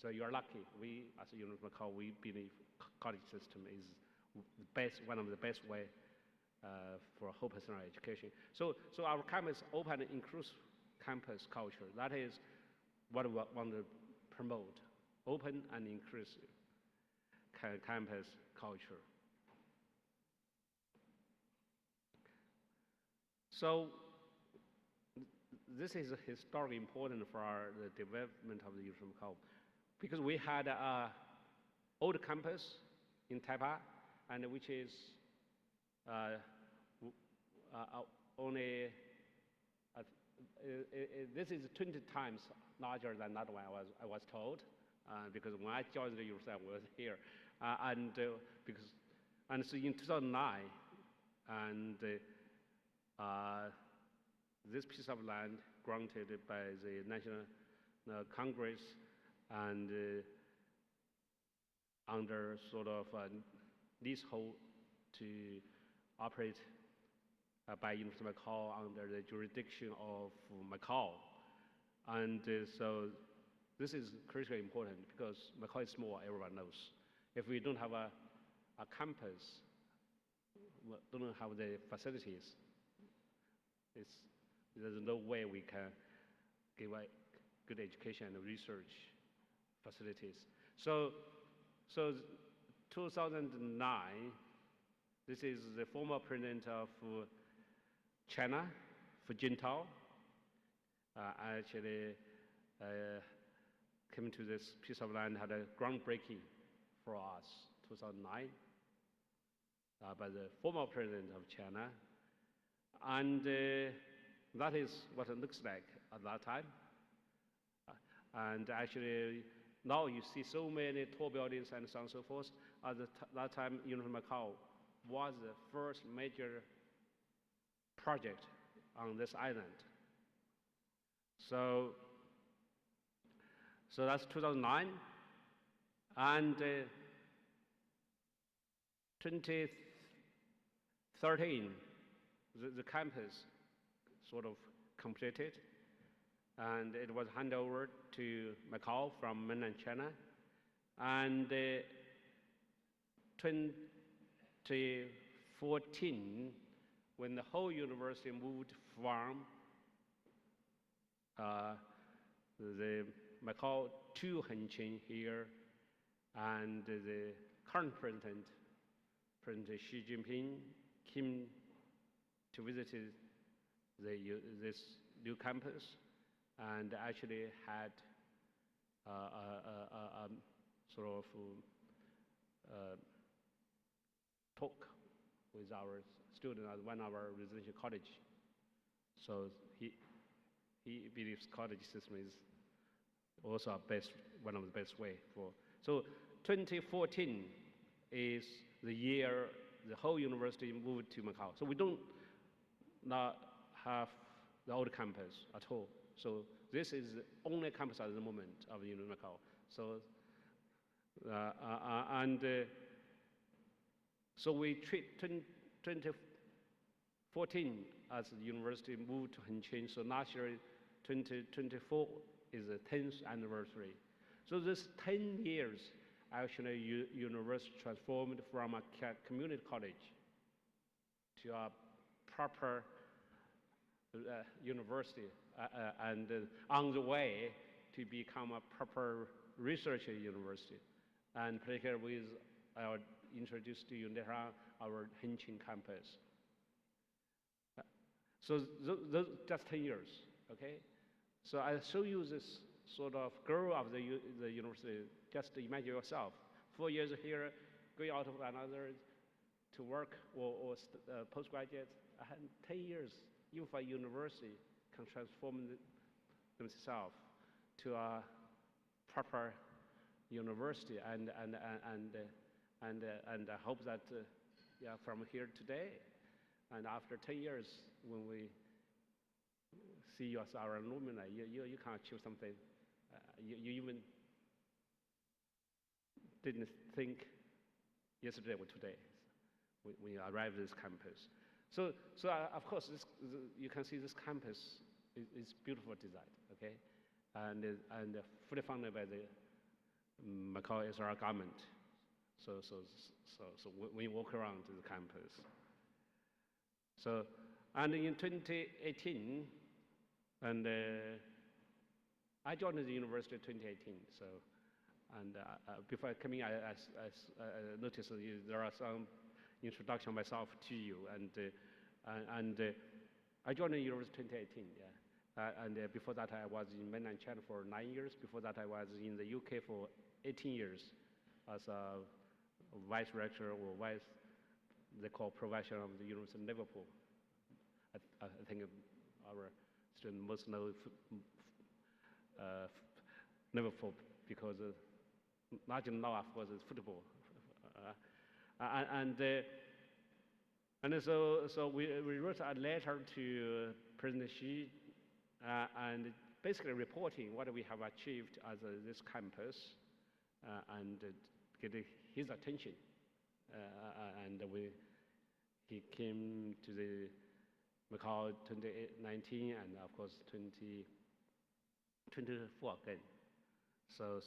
so you are lucky. We, as a University of Macau, we believe college system is the best, one of the best way for whole personal education. So our campus open and inclusive campus culture. That is what we want to promote: open and inclusive campus culture. So this is historically important for the development of the University of Macau, because we had an old campus in Taipei, and which is only this is 20 times larger than that one I was told, because when I joined the university I was here, and so in 2009, and this piece of land granted by the National Congress, and under sort of leasehold to operate by University of Macau under the jurisdiction of Macau. And so this is critically important, because Macau is small, everyone knows. If we don't have a campus, don't have the facilities, there's no way we can give a good education and research facilities. So 2009, this is the former president of China, Hu Jintao, actually came to this piece of land, had a groundbreaking for us, 2009, by the former president of China. And that is what it looks like at that time. And actually, now you see so many tall buildings and so on and so forth. At that time, University of Macau was the first major project on this island. So that's 2009. And 2013, the campus sort of completed, and it was handed over to Macau from mainland China. And 2014, when the whole university moved from the Macau to Hengqin here, and the current President Xi Jinping, came to visit this new campus, and actually had a sort of talk with our student at one of our residential college. So he believes college system is also one of the best way for. So 2014 is the year the whole university moved to Macau. So we don't not have the old campus at all. So this is the only campus at the moment of the University of Macau. So so we treat 2014 as the university moved to Hengqin. So last year, 2024 is the 10th anniversary. So this 10 years, actually, university transformed from a community college to a proper university and on the way to become a proper research university. And particularly with, I will introduce to you later on our Hengqin campus. So those just 10 years, okay? So I show you this sort of growth of the university. Just imagine yourself, 4 years here, going out of another to work or postgraduate, and 10 years, even for university, can transform themselves to a proper university. And I hope that yeah, from here today, and after 10 years, when we see you as our alumni, you can achieve something you even didn't think yesterday or today when you arrived at this campus. So of course, you can see this campus is beautiful design, okay, and fully funded by the Macau SR government. So when you walk around the campus. So, and in 2018, and I joined the university in 2018. So, and before coming, I noticed there are some introduction myself to you, and I joined the university in 2018. Yeah, and before that I was in mainland China for 9 years. Before that I was in the UK for 18 years as a vice rector or vice. They call provision of the University of Liverpool. I think our students most know Liverpool because largely now, of course, is football. And so we wrote a letter to President Xi and basically reporting what we have achieved as this campus and getting his attention. And he came to the Macau 2019 and of course 2024 again. So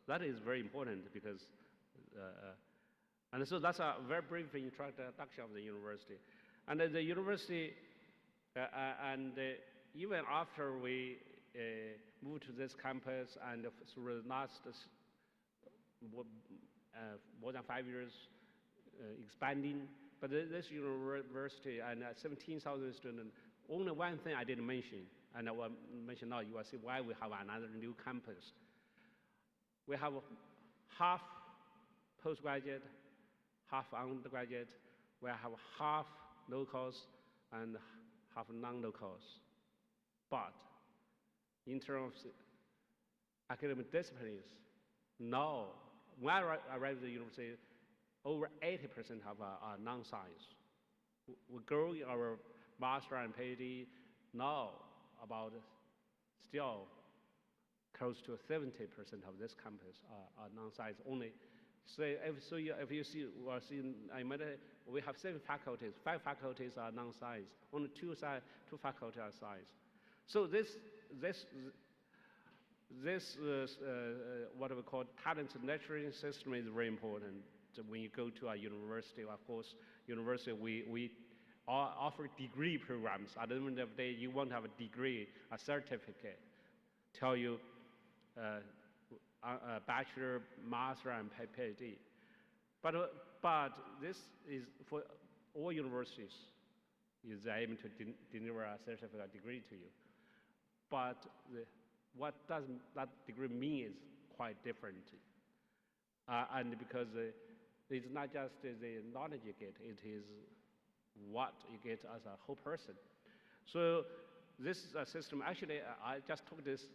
that is very important because, and so that's a very brief introduction of the university. And the university, even after we moved to this campus and through the last more than 5 years expanding, but this university and 17,000 students, only one thing I didn't mention, and I will mention now, you will see why we have another new campus. We have half postgraduate, half undergraduate. We have half locals and half non-locals. But in terms of academic disciplines, now, when I arrived at the university, over 80% are non-science. We grow our master and PhD now about still close to 70% of this campus are non-science only. So if you see, we have 7 faculties. 5 faculties are non-science. Only 2 faculties are science. So this what we call talent nurturing system is very important. When you go to a university, of course, university we offer degree programs. At the end of the day, you won't have a degree, a certificate, tell you a bachelor, master, and PhD. But this is for all universities is able to deliver a certificate degree to you. But what does that degree mean is quite different. And because it's not just the knowledge you get, it is what you get as a whole person. So this is a system, actually I just took this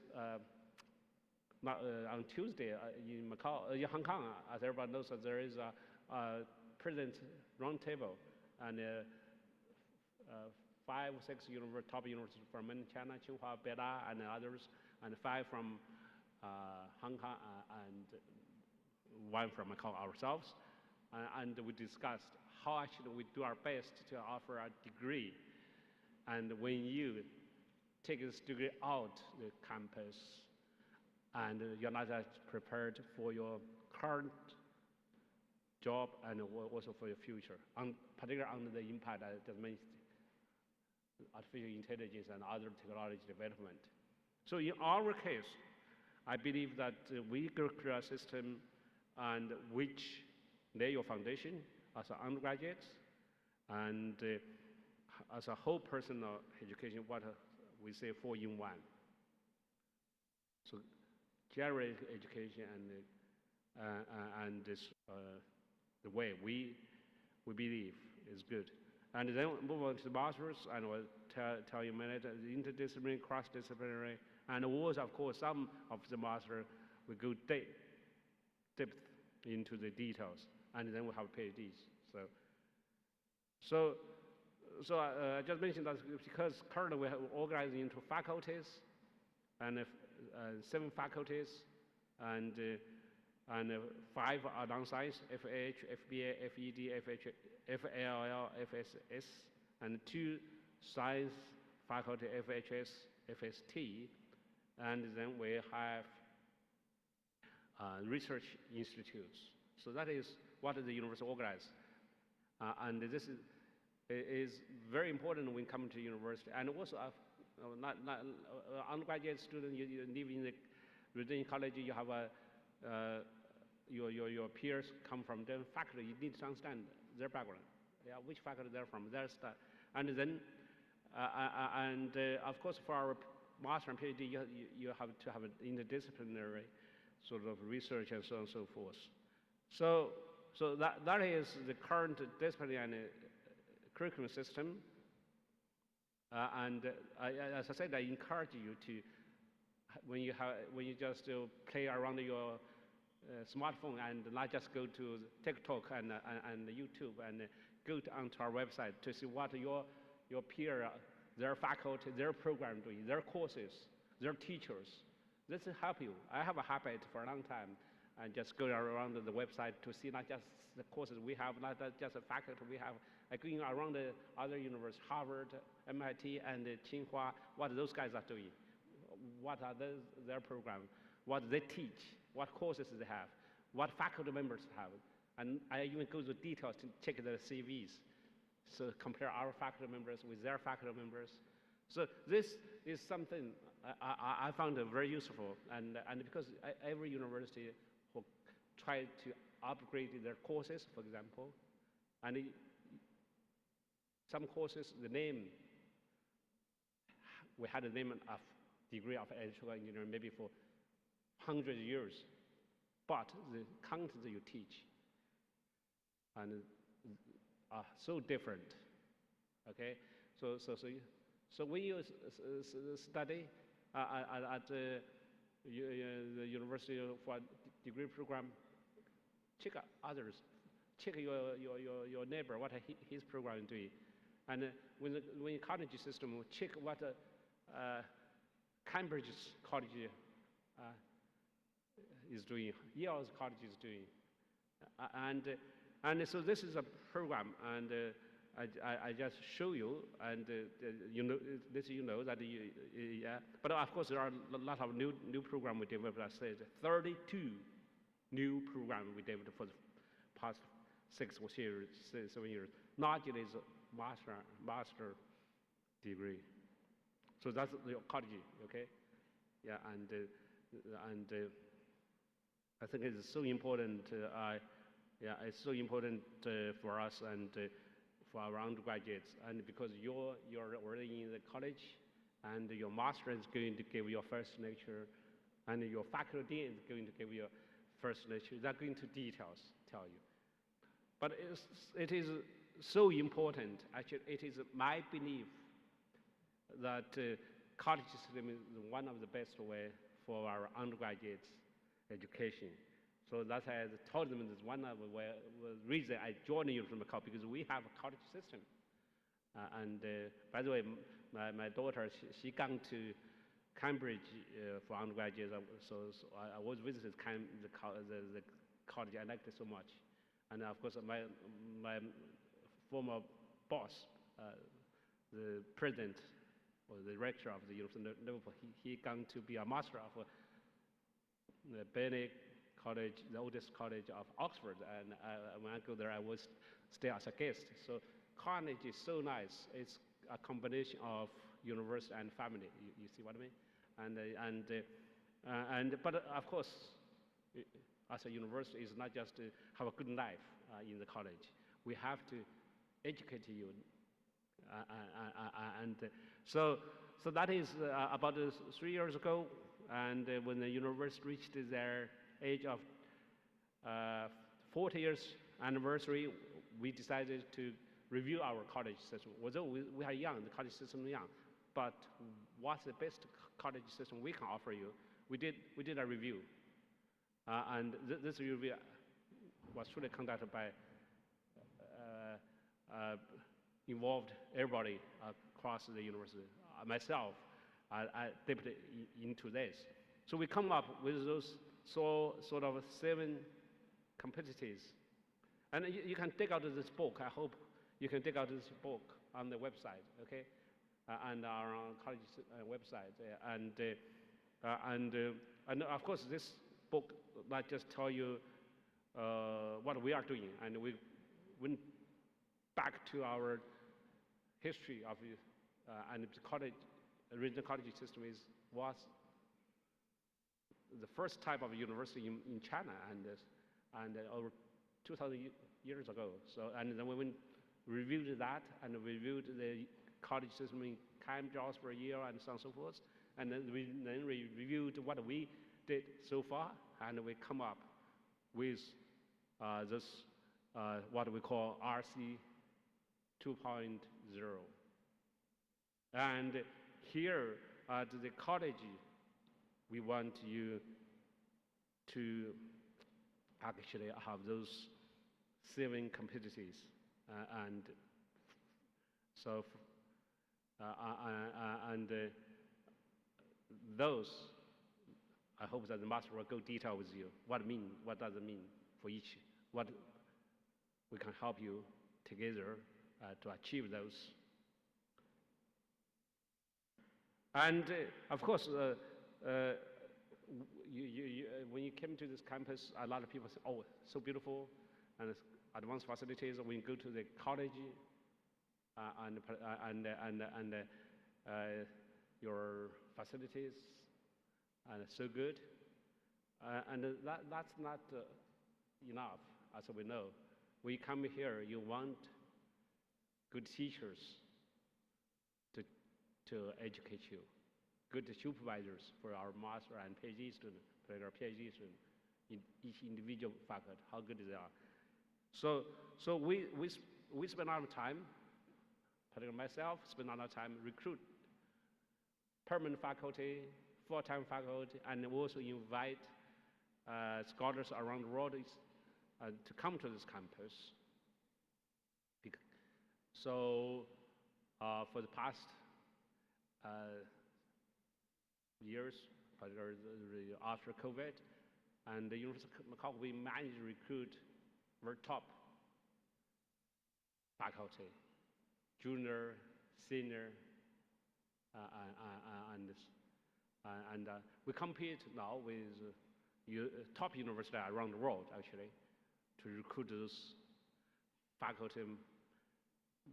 on Tuesday in Macau, in Hong Kong. As everybody knows, there is a president roundtable, and 5 or 6 top universities from mainland China, Tsinghua, Beida, and others, and 5 from Hong Kong, and 1 from Macau ourselves. And we discussed how actually we do our best to offer a degree. And when you take this degree out the campus, and you're not as prepared for your current job and also for your future, particularly under the impact I just mentioned, artificial intelligence and other technology development. So in our case, I believe that we create a system and which lay your foundation as an undergraduate and as a whole personal education, what we say 4-in-1. So general education and this, the way we believe is good. And then move on to the masters, and I'll tell you in a minute, interdisciplinary, cross-disciplinary, and also, of course, some of the master will go depth into the details, and then we have PhDs. So I just mentioned that because currently we have organized into faculties, and 7 faculties, and 5 are non-science, FH, FBA, FED, FLL, FSS, and 2 science faculty, FHS, FST, and then we have research institutes. So that is what the university organizes. And this is very important when coming to university. And also, undergraduate student, you live in the Residential college, you have your peers come from different faculty. You need to understand their background, which faculty they're from, their style. And then, of course, for our master and PhD, you have to have an interdisciplinary sort of research and so on and so forth. So that is the current disciplinary and curriculum system. And as I said, I encourage you to, when you just play around your smartphone and not just go to TikTok and YouTube and go onto our website to see what your peer, their faculty, their program doing, their courses, their teachers. This will help you. I have a habit for a long time and just go around the website to see not just the courses we have, not just the faculty we have, going around the other universities, Harvard, MIT, and Tsinghua, what those guys are doing, what are their programs, what they teach, what courses they have, what faculty members have. And I even go to details to check their CVs. So compare our faculty members with their faculty members. So this is something I found very useful. And because every university will try to upgrade their courses, for example, and some courses, the name, we had a name of degree of electrical engineering maybe for 100 years, but the content you teach and are so different. Okay, so when you study at the university for degree program, check others, check your neighbor what his program is doing, and when the college system, check what Cambridge College is doing, Yale's college is doing, and so this is a program, and I just show you, and you know that yeah. But of course there are a lot of new programs we developed. I said 32 new programs we developed for the past 7 years. Not just master degree. So that's the college, okay? Yeah, and I think it's so important. Yeah, it's so important for us and for our undergraduates, and because you're already in the college, and your master is going to give you your first lecture, and your faculty is going to give you your first lecture. They're going to details tell you. But it is so important. Actually, it is my belief that college system is one of the best way for our undergraduates education. So that's why I told them this is one of the reason I joined the University of Macau, because we have a college system. And by the way, my daughter, she gone to Cambridge for undergraduate, so I was visited the college. I liked it so much. And of course, my former boss, the president or the rector of the University of Liverpool, he gone to be a master of the Bennett college, the oldest college of Oxford, and when I go there, I will stay as a guest. So Carnegie is so nice. It's a combination of university and family. You see what I mean? But of course, as a university, it's not just to have a good life in the college. We have to educate you, so that is about 3 years ago. And when the university reached their age of 40 years anniversary, we decided to review our college system. Although we are young, the college system is young, but what's the best college system we can offer you? We did a review, and this review was truly conducted by involved everybody across the university. Myself, I dipped into this. So we come up with those sort of 7 competencies. And you can take out this book. I hope you can take out this book on the website, okay? And our college website. And of course, this book not just tell you what we are doing, and we went back to our history of and the college, original college system was the first type of university in China, and over 2,000 years ago. So, and then we went, reviewed that, and reviewed the college system in Cambridge, Oxford, Yale, and so on and so forth. And then we reviewed what we did so far, and we come up with this what we call RC 2.0. And here at the college, we want you to actually have those 7 competencies, and so those, I hope that the master will go detail with you. What does it mean for each? What we can help you together to achieve those. And of course, when you came to this campus, a lot of people say, "Oh, so beautiful, and advanced facilities." When you go to the college, and your facilities are so good, and that's not enough. As we know, when you come here, you want good teachers to educate you, good supervisors for our master and PhD students, for our PhD students, in each individual faculty, how good they are. So we spend a lot of time, particularly myself, spend a lot of time recruit permanent faculty, full-time faculty, and also invite scholars around the world to come to this campus. So for the past years, particularly after COVID, and the University of Macau, we managed to recruit very top faculty, junior, senior, and we compete now with top universities around the world, actually, to recruit those faculty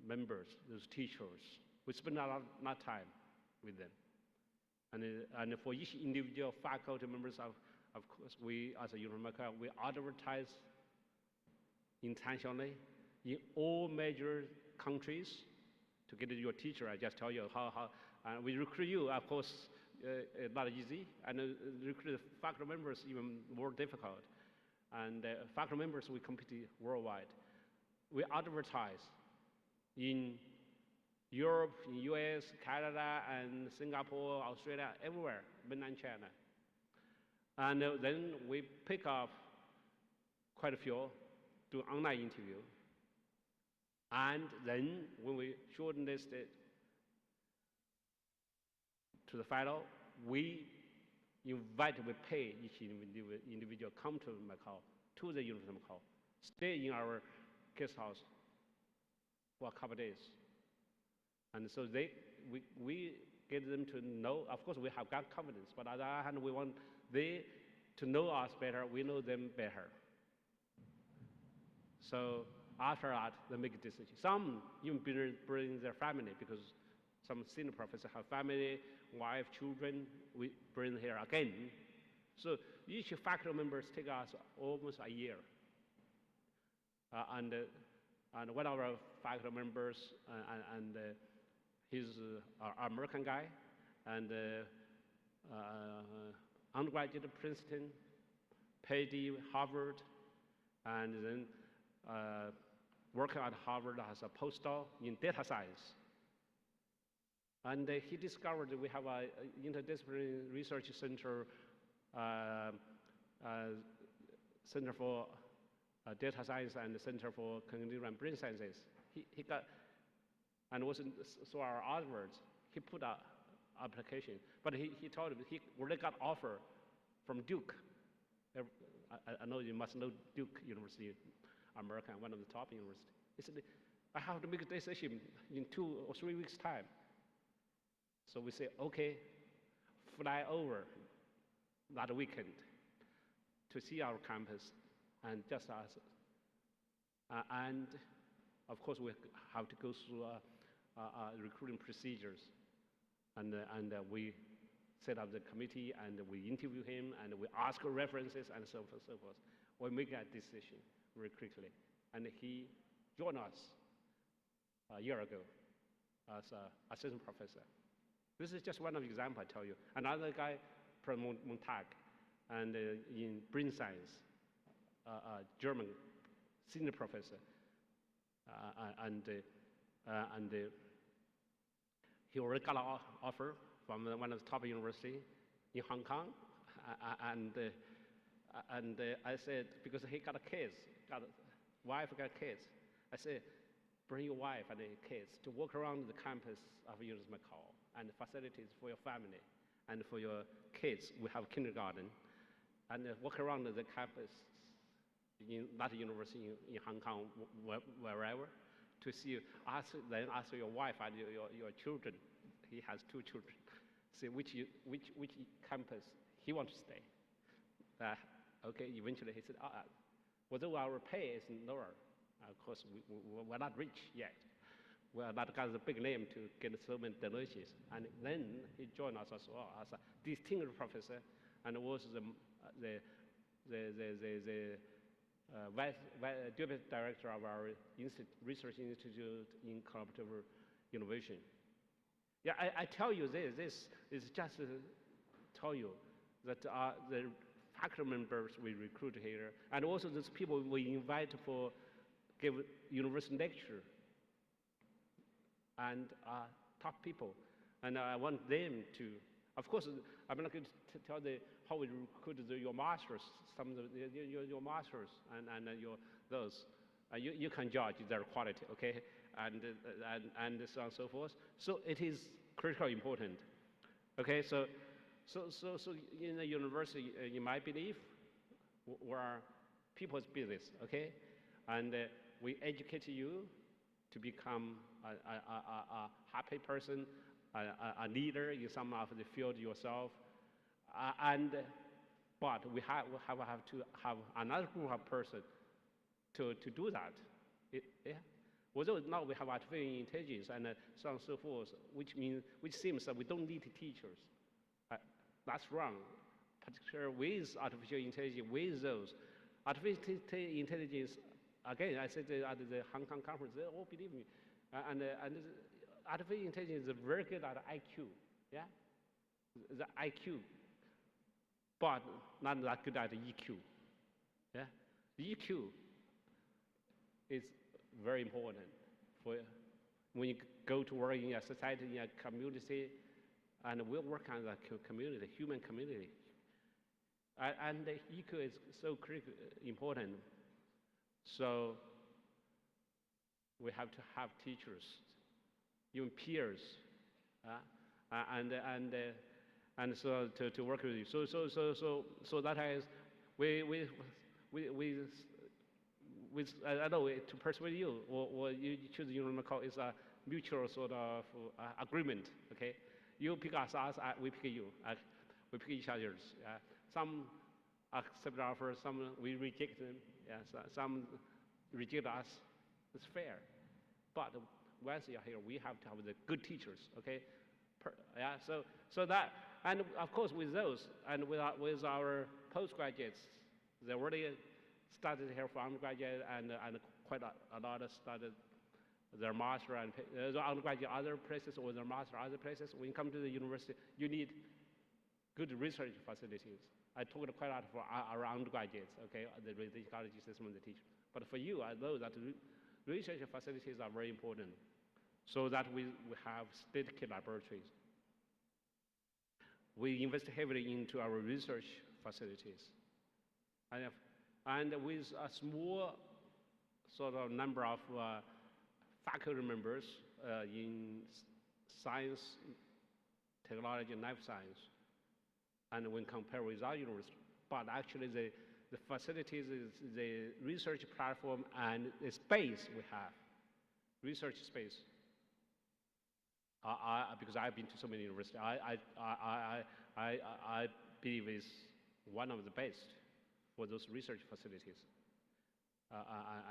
members, those teachers. We spend a lot of time with them. And for each individual faculty members, of course, we, as a University of Macau, we advertise intentionally in all major countries to get your teacher. I just tell you how we recruit you, of course, not easy, and recruit faculty members even more difficult. And faculty members, we compete worldwide. We advertise in Europe, in US, Canada, and Singapore, Australia, everywhere, mainland China. And then we pick up quite a few, do online interview. And then when we shortlist it to the final, we pay each individual come to Macau, to the University of Macau, stay in our guest house for a couple of days. And so we get them to know, of course we have got confidence, but on the other hand, we want they to know us better, we know them better. So after that, they make a decision. Some even bring their family because some senior professors have family, wife, children. We bring here again. So each faculty members take us almost a year. And one of our faculty members, he's an American guy, and undergraduate at Princeton, PhD Harvard, and then working at Harvard as a postdoc in data science. And he discovered that we have an interdisciplinary research center, Center for Data Science and the Center for Cognitive and Brain Sciences. He got, and also so our outwards, he put an application. But he told me he already got offer from Duke. I know you must know Duke University, America, one of the top universities. He said, I have to make a decision in 2 or 3 weeks' time. So we say, okay, fly over that weekend to see our campus and just ask. And of course, we have to go through recruiting procedures. And we set up the committee and we interview him and we ask references and so forth, so forth. We make that decision very quickly. And he joined us a year ago as an assistant professor. This is just one of the examples I tell you. Another guy from Montag and in brain science, German senior professor, and he already got an offer from one of the top universities in Hong Kong, and I said, because he got kids, got a wife, got kids, I said, bring your wife and the kids to walk around the campus of University of Macau and the facilities for your family and for your kids. We have kindergarten, and walk around the campus in that university in Hong Kong, wherever, to see, then ask your wife and your children. He has 2 children. See which campus he wants to stay. Okay, eventually he said, although our pay is lower, of course we're not rich yet. We're not got the big name to get so many donations. And then he joined us as well as a distinguished professor, and was the deputy director of our research institute in collaborative innovation. Yeah, I tell you this is just to tell you that the faculty members we recruit here, and also those people we invite for give university lecture, and top people, and I want them to. Of course, I'm not going to tell how we recruit your masters, some of your masters and your those. You can judge their quality, okay, and so on and so forth. So it is critically important, okay. So in the university, in my belief, we're people's business, okay, and we educate you to become a happy person, a leader in some of the field yourself, but we have to have another group of person to do that. Yeah. Although now we have artificial intelligence and so on and so forth, which seems that we don't need teachers. That's wrong. Particularly with artificial intelligence, with those artificial intelligence. Again, I said at the Hong Kong conference, they all believe me. And artificial intelligence is very good at IQ, yeah? The IQ, but not that good at EQ, yeah? The EQ is very important for when you go to work in a society, in a community, and we work on the community, human community. And the EQ is so critical, important. So we have to have teachers, even peers, and so to work with you. So that is I know to persuade you, or you choose University is a mutual sort of agreement. Okay, you pick us, we pick you. We pick each other. Some accept our offer, some we reject them, yes, some reject us. It's fair. But once you're here, we have to have the good teachers, okay? Yeah, so that, and of course with those, and with our postgraduates, they already started here for undergraduate, and quite a lot started their master and undergraduate other places, or their master other places. When you come to the university, you need good research facilities. I talked quite a lot for our undergraduates, okay, the ecology system and the teacher. But for you, I know that research facilities are very important, so that we have state-of-the-art laboratories. We invest heavily into our research facilities. And with a small sort of number of faculty members in science, technology, and life science, and when compared with our university, but actually the facilities, the research platform, and the space we have, research space. Because I've been to so many universities, I believe is one of the best for those research facilities.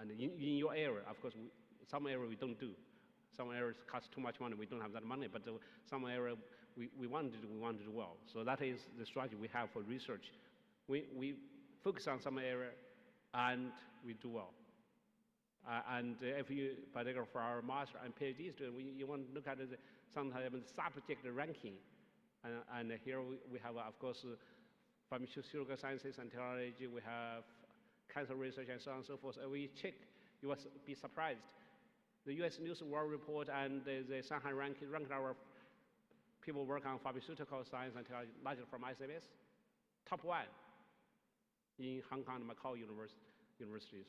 And in your area, of course, some area we don't do. Some areas cost too much money, we don't have that money, but some area we want to do well. So that is the strategy we have for research. We focus on some area and we do well. And if you, particularly for our master and PhD student, you want to look at sometimes the subject ranking. And here we have, of course, pharmaceutical sciences and technology, we have cancer research and so on and so forth. We check, you will be surprised. The US News World Report and the Shanghai ranked our people work on pharmaceutical science and technology, largely from ICBS, top one in Hong Kong and Macau universities.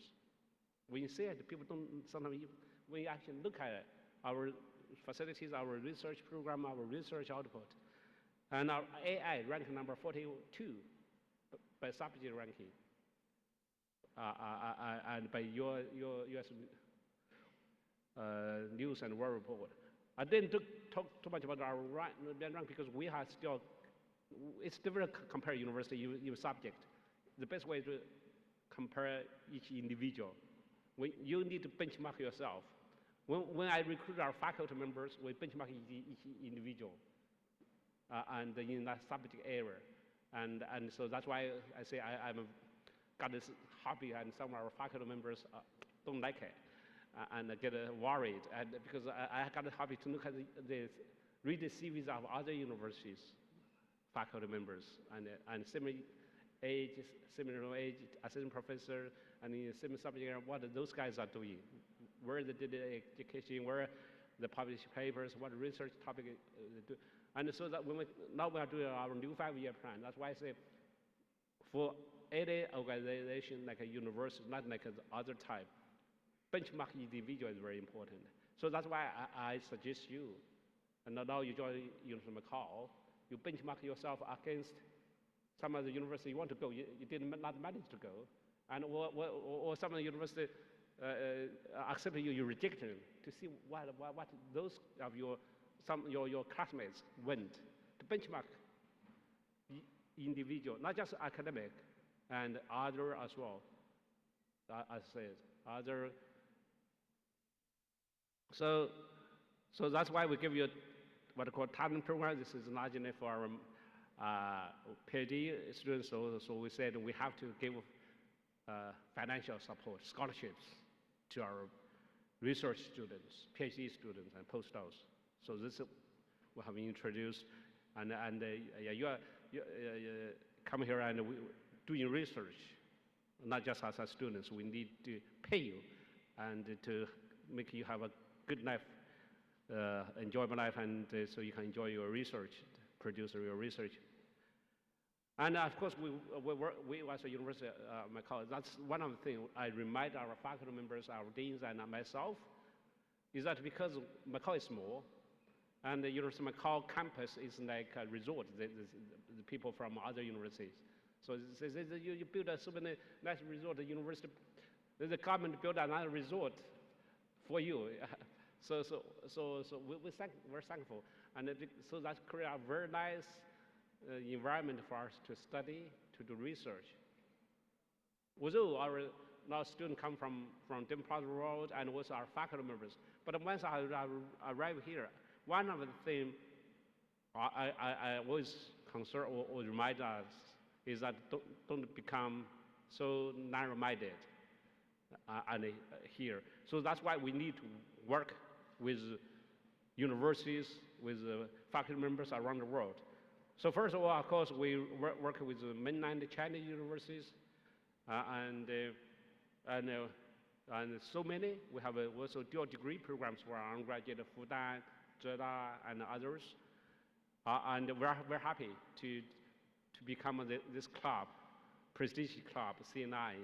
When you see it, people don't sometimes, when you actually look at it, our facilities, our research program, our research output, and our AI ranked number 42 by subject ranking, and by your US News and World Report. I didn't talk too much about our rank because we have still, it's difficult to compare university, your subject. The best way to compare each individual. You need to benchmark yourself. When I recruit our faculty members, we benchmark each individual and in that subject area. And so that's why I say I'm got this hobby, and some of our faculty members don't like it and get worried. And because I got a hobby to look at read the CVs of other universities, faculty members, and similar age, assistant professor, and in similar subject area, what those guys are doing, where they did the education, where the published papers, what research topic they do. And so that now we are doing our new 5-year plan. That's why I say for any organization like a university, not like the other type, benchmark individual is very important. So that's why I suggest you, and now you join University of Macau, you benchmark yourself against some of the university you want to go, you did not manage to go, and or some of the university accept you, you reject them, to see what those of your classmates went, to benchmark individual, not just academic, and other as well, as I said, other. So that's why we give you what I call talent program. This is largely for our PhD students. So we said we have to give financial support, scholarships to our research students, PhD students, and postdocs. So this we have introduced, and you come here and doing research, not just as students. We need to pay you and to make you have a good life, enjoyable life, and so you can enjoy your research, produce your research. And of course, we as a university, Macau, that's one of the things I remind our faculty members, our deans, and myself, is that because Macau is small, and the University of Macau campus is like a resort, the people from other universities. So you build so many nice resort, the university, the government built another resort for you. So we're thankful. And so that creates a very nice environment for us to study, to do research. although our now students come from different parts of the world and also our faculty members, but once I arrive here, one of the things I always concern or remind us is that don't become so narrow-minded here. So that's why we need to work with universities, with faculty members around the world. So first of all, of course, we work with mainland Chinese universities, and so many. We have also dual degree programs for our undergraduate, Fudan, Zheda, and others. And we're happy to become this club, prestigious club, CNI.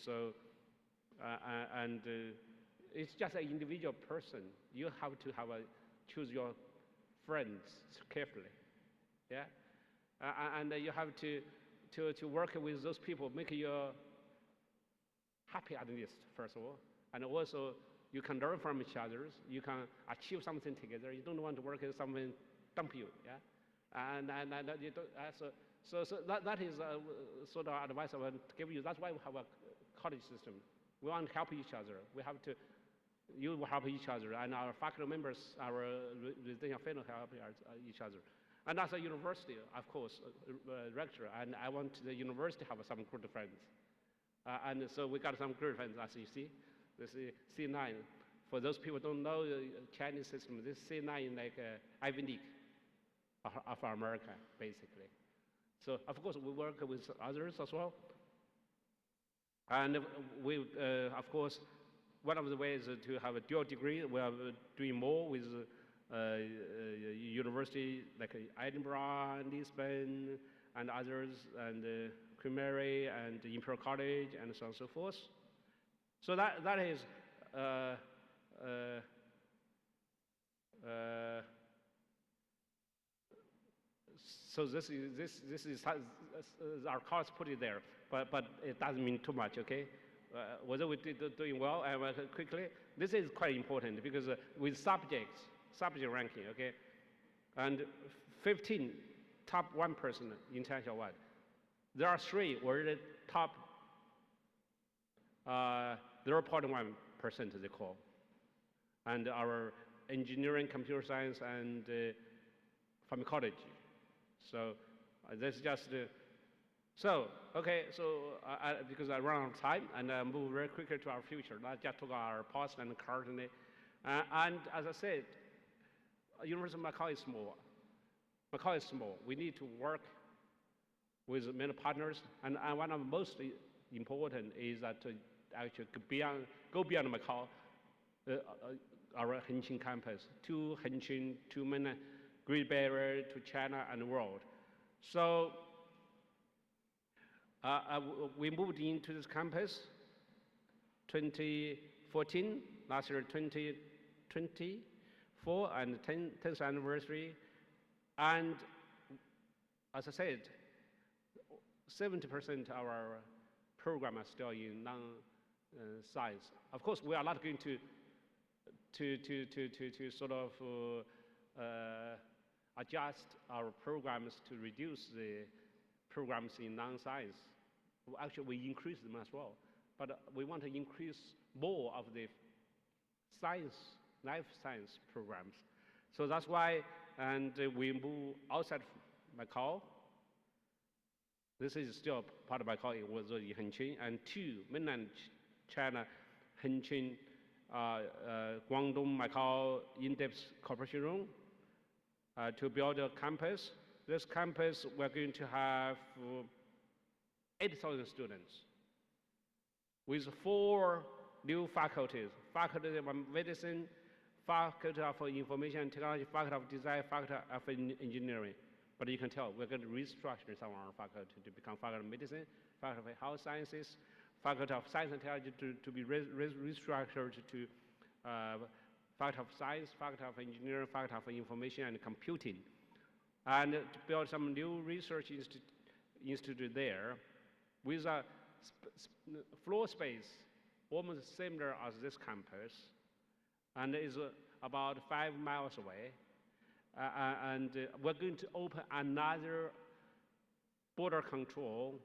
So, it's just an individual person. You have to choose your friends carefully, yeah? And you have to work with those people, make you happy at least, first of all. And also, you can learn from each other. You can achieve something together. You don't want to work with someone dump you, yeah? And you don't, so that is sort of advice I want to give you. That's why we have a college system. We want to help each other. We have to, you will help each other, and our faculty members, our residential fellows help each other. And as a university, of course, rector, and I want the university to have some good friends. And so we got some good friends, as you see. This is C9. For those people who don't know the Chinese system, this C9 is like Ivy League of America, basically. So, of course, we work with others as well. And we, of course, one of the ways to have a dual degree, we are doing more with university like Edinburgh, Lisbon, and others, and Queen Mary, and Imperial College, and so on and so forth. So that is so this is our course put it there, but it doesn't mean too much, okay? Whether we're doing well and quickly, this is quite important because with subject ranking, okay, and 15 top 1% international wide. There are 3 were the top 0.1% they call, and our engineering, computer science, and pharmacology. So that's just so okay. So because I run out of time and move very quickly to our future. Let's just talk our past and currently. And as I said, University of Macau is small. Macau is small. We need to work with many partners, and one of the most important is that to actually go beyond Macau, our Hengqin campus, to Hengqin, to mainland Great Barrier, to China and the world. So we moved into this campus 2014, last year 2024, and 10th anniversary. And as I said, 70% of our program are still in non-science. Of course, we are not going to sort of adjust our programs to reduce the programs in non-science. Actually, we increase them as well. But we want to increase more of the science, life science programs. So that's why, and we move outside Macau. This is still part of Macau, it was in Hengqin, and 2 mainland China, Hengqin, Guangdong, Macau in-depth cooperation room to build a campus. This campus, we're going to have 8,000 students with 4 new faculties: Faculty of Medicine, Faculty of Information and Technology, Faculty of Design, Faculty of Engineering. But you can tell we're going to restructure some of our faculty to become Faculty of Medicine, Faculty of Health Sciences, Faculty of Science and Technology to be restructured to Faculty of Science, Faculty of Engineering, Faculty of Information and Computing, and to build some new research institute there with a floor space almost similar as this campus, and is about 5 miles away. And we're going to open another border control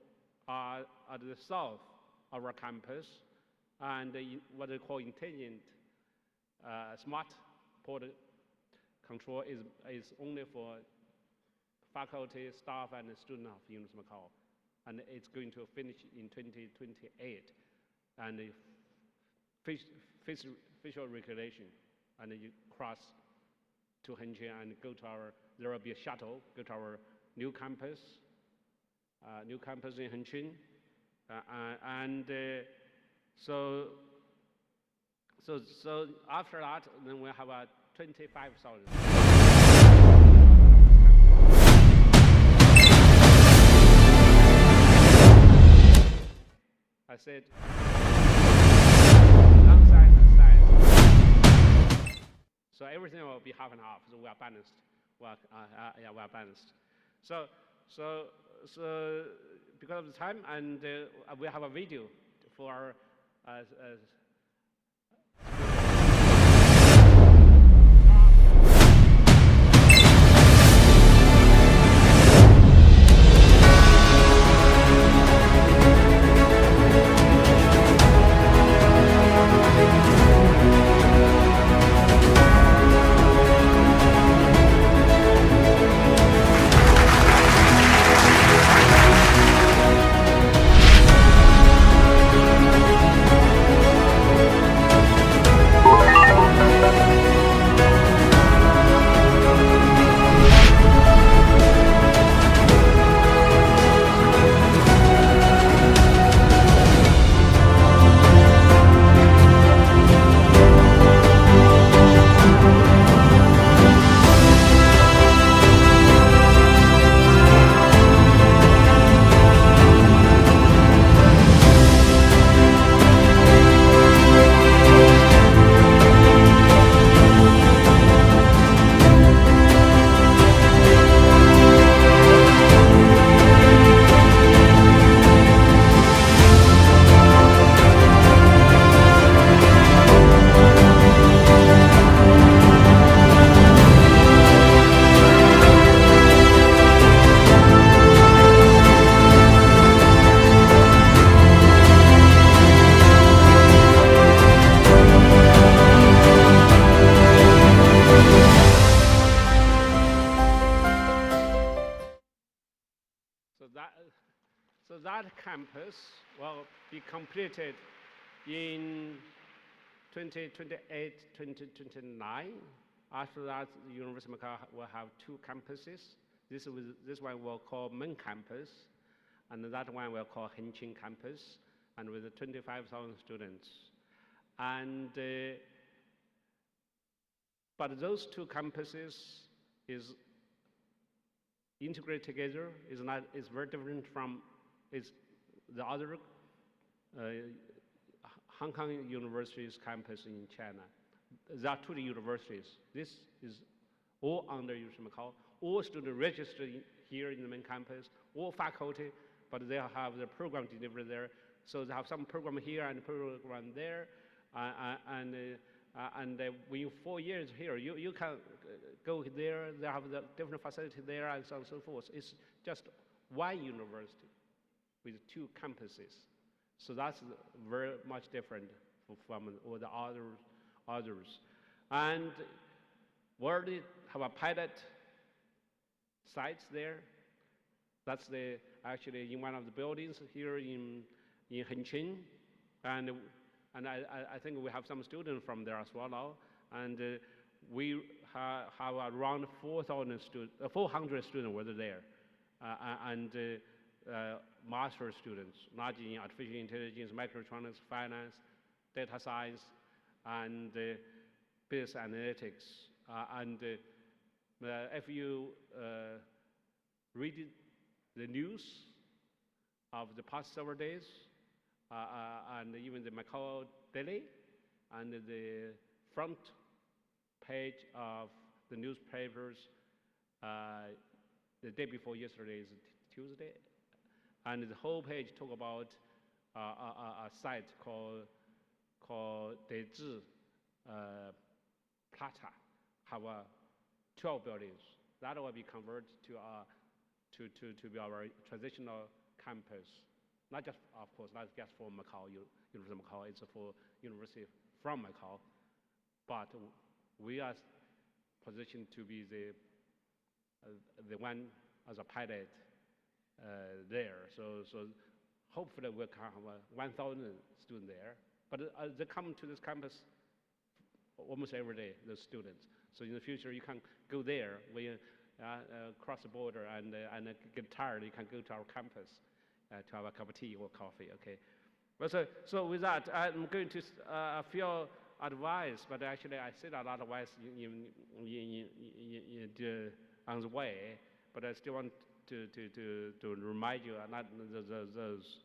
are at the south of our campus, and what they call intelligent smart port control is only for faculty, staff, and students of University of Macau. And it's going to finish in 2028. And facial recognition, and you cross to Hengqin and go to there will be a shuttle, go to our new campus in Hengqin. So after that, then we have 25,000. I said, downside and side. So everything will be half and half. So we are balanced. We are balanced. So because of the time, and we have a video for So that campus will be completed in 2028, 2029. After that, the University of Macau will have two campuses. This one we'll call main campus, and that one we'll call Hengqin campus, and with 25,000 students. And but those two campuses is integrated together. Is very different from the other Hong Kong University's campus in China. There are two universities. This is all under University of Macau. All students registered here in the main campus, all faculty, but they have the program delivered there. So they have some program here and program there, and within 4 years here, you can go there. They have the different facility there and so on and so forth. It's just one university with two campuses. So that's very much different from all the others. And we already have a pilot sites there. That's actually in one of the buildings here in Hengqin, and I think we have some students from there as well now. And we have around 400 students were there, and master students, not in artificial intelligence, microelectronics, finance, data science, and business analytics. If you read the news of the past several days, and even the Macau Daily, and the front page of the newspapers, the day before yesterday is Tuesday, and the whole page talk about a site called Dezhi Plaza, have 12 buildings that will be converted to be our transitional campus. not just, of course, not just for Macau, University of Macau, it's for university from Macau, but we are positioned to be the one as a pilot there. So hopefully we'll have 1,000 students there. But they come to this campus almost every day, those students. So in the future, you can go there when you cross the border and get tired, you can go to our campus to have a cup of tea or coffee, okay? But so with that, I'm going to a few advice, but actually I said a lot of advice on the way, but I still want to remind you not those.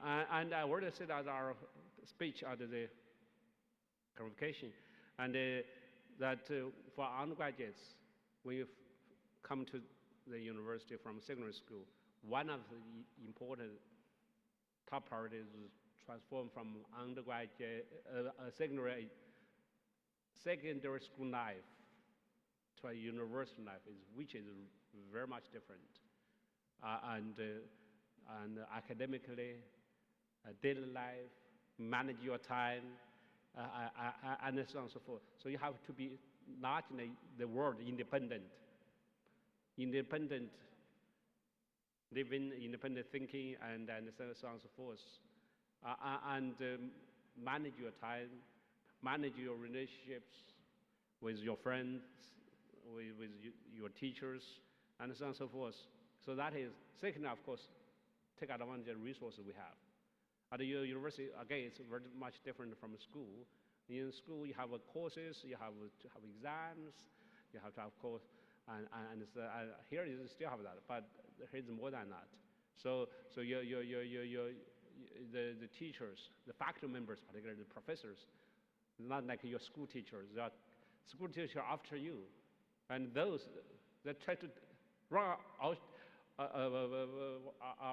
And I already said at our speech at the convocation, and that for undergraduates, when you come to the university from secondary school, one of the important top priorities is transform from undergraduate secondary school life to a university life, which is very much different, and academically, daily life, manage your time, and so on and so forth. So you have to be not in the world independent, living, independent thinking, and so on and so forth, and manage your time, manage your relationships with your friends, with your teachers, and so on and so forth. So that is, second, of course, take advantage of the resources we have. At the university, again, it's very much different from school. In school, you have courses, you have to have exams, you have to have course, and here you still have that, but here's more than that. So the teachers, the faculty members, particularly the professors, not like your school teachers. They are school teachers after you, and those that try to run out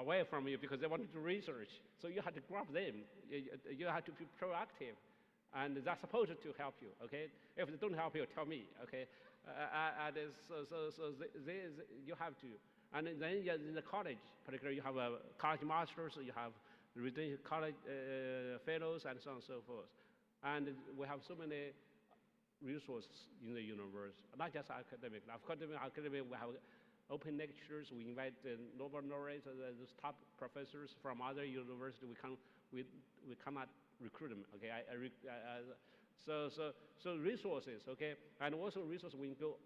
away from you because they want to do research. So you have to grab them. You have to be proactive, and they're supposed to help you. Okay, if they don't help you, tell me. Okay, you have to. And then in the college, particularly, you have a college masters, you have college fellows, and so on and so forth. And we have so many resources in the university, not just academic. Academic, we have open lectures. We invite Nobel laureates, those top professors from other universities. We cannot recruit them. Okay, so resources. Okay, and also resources we can go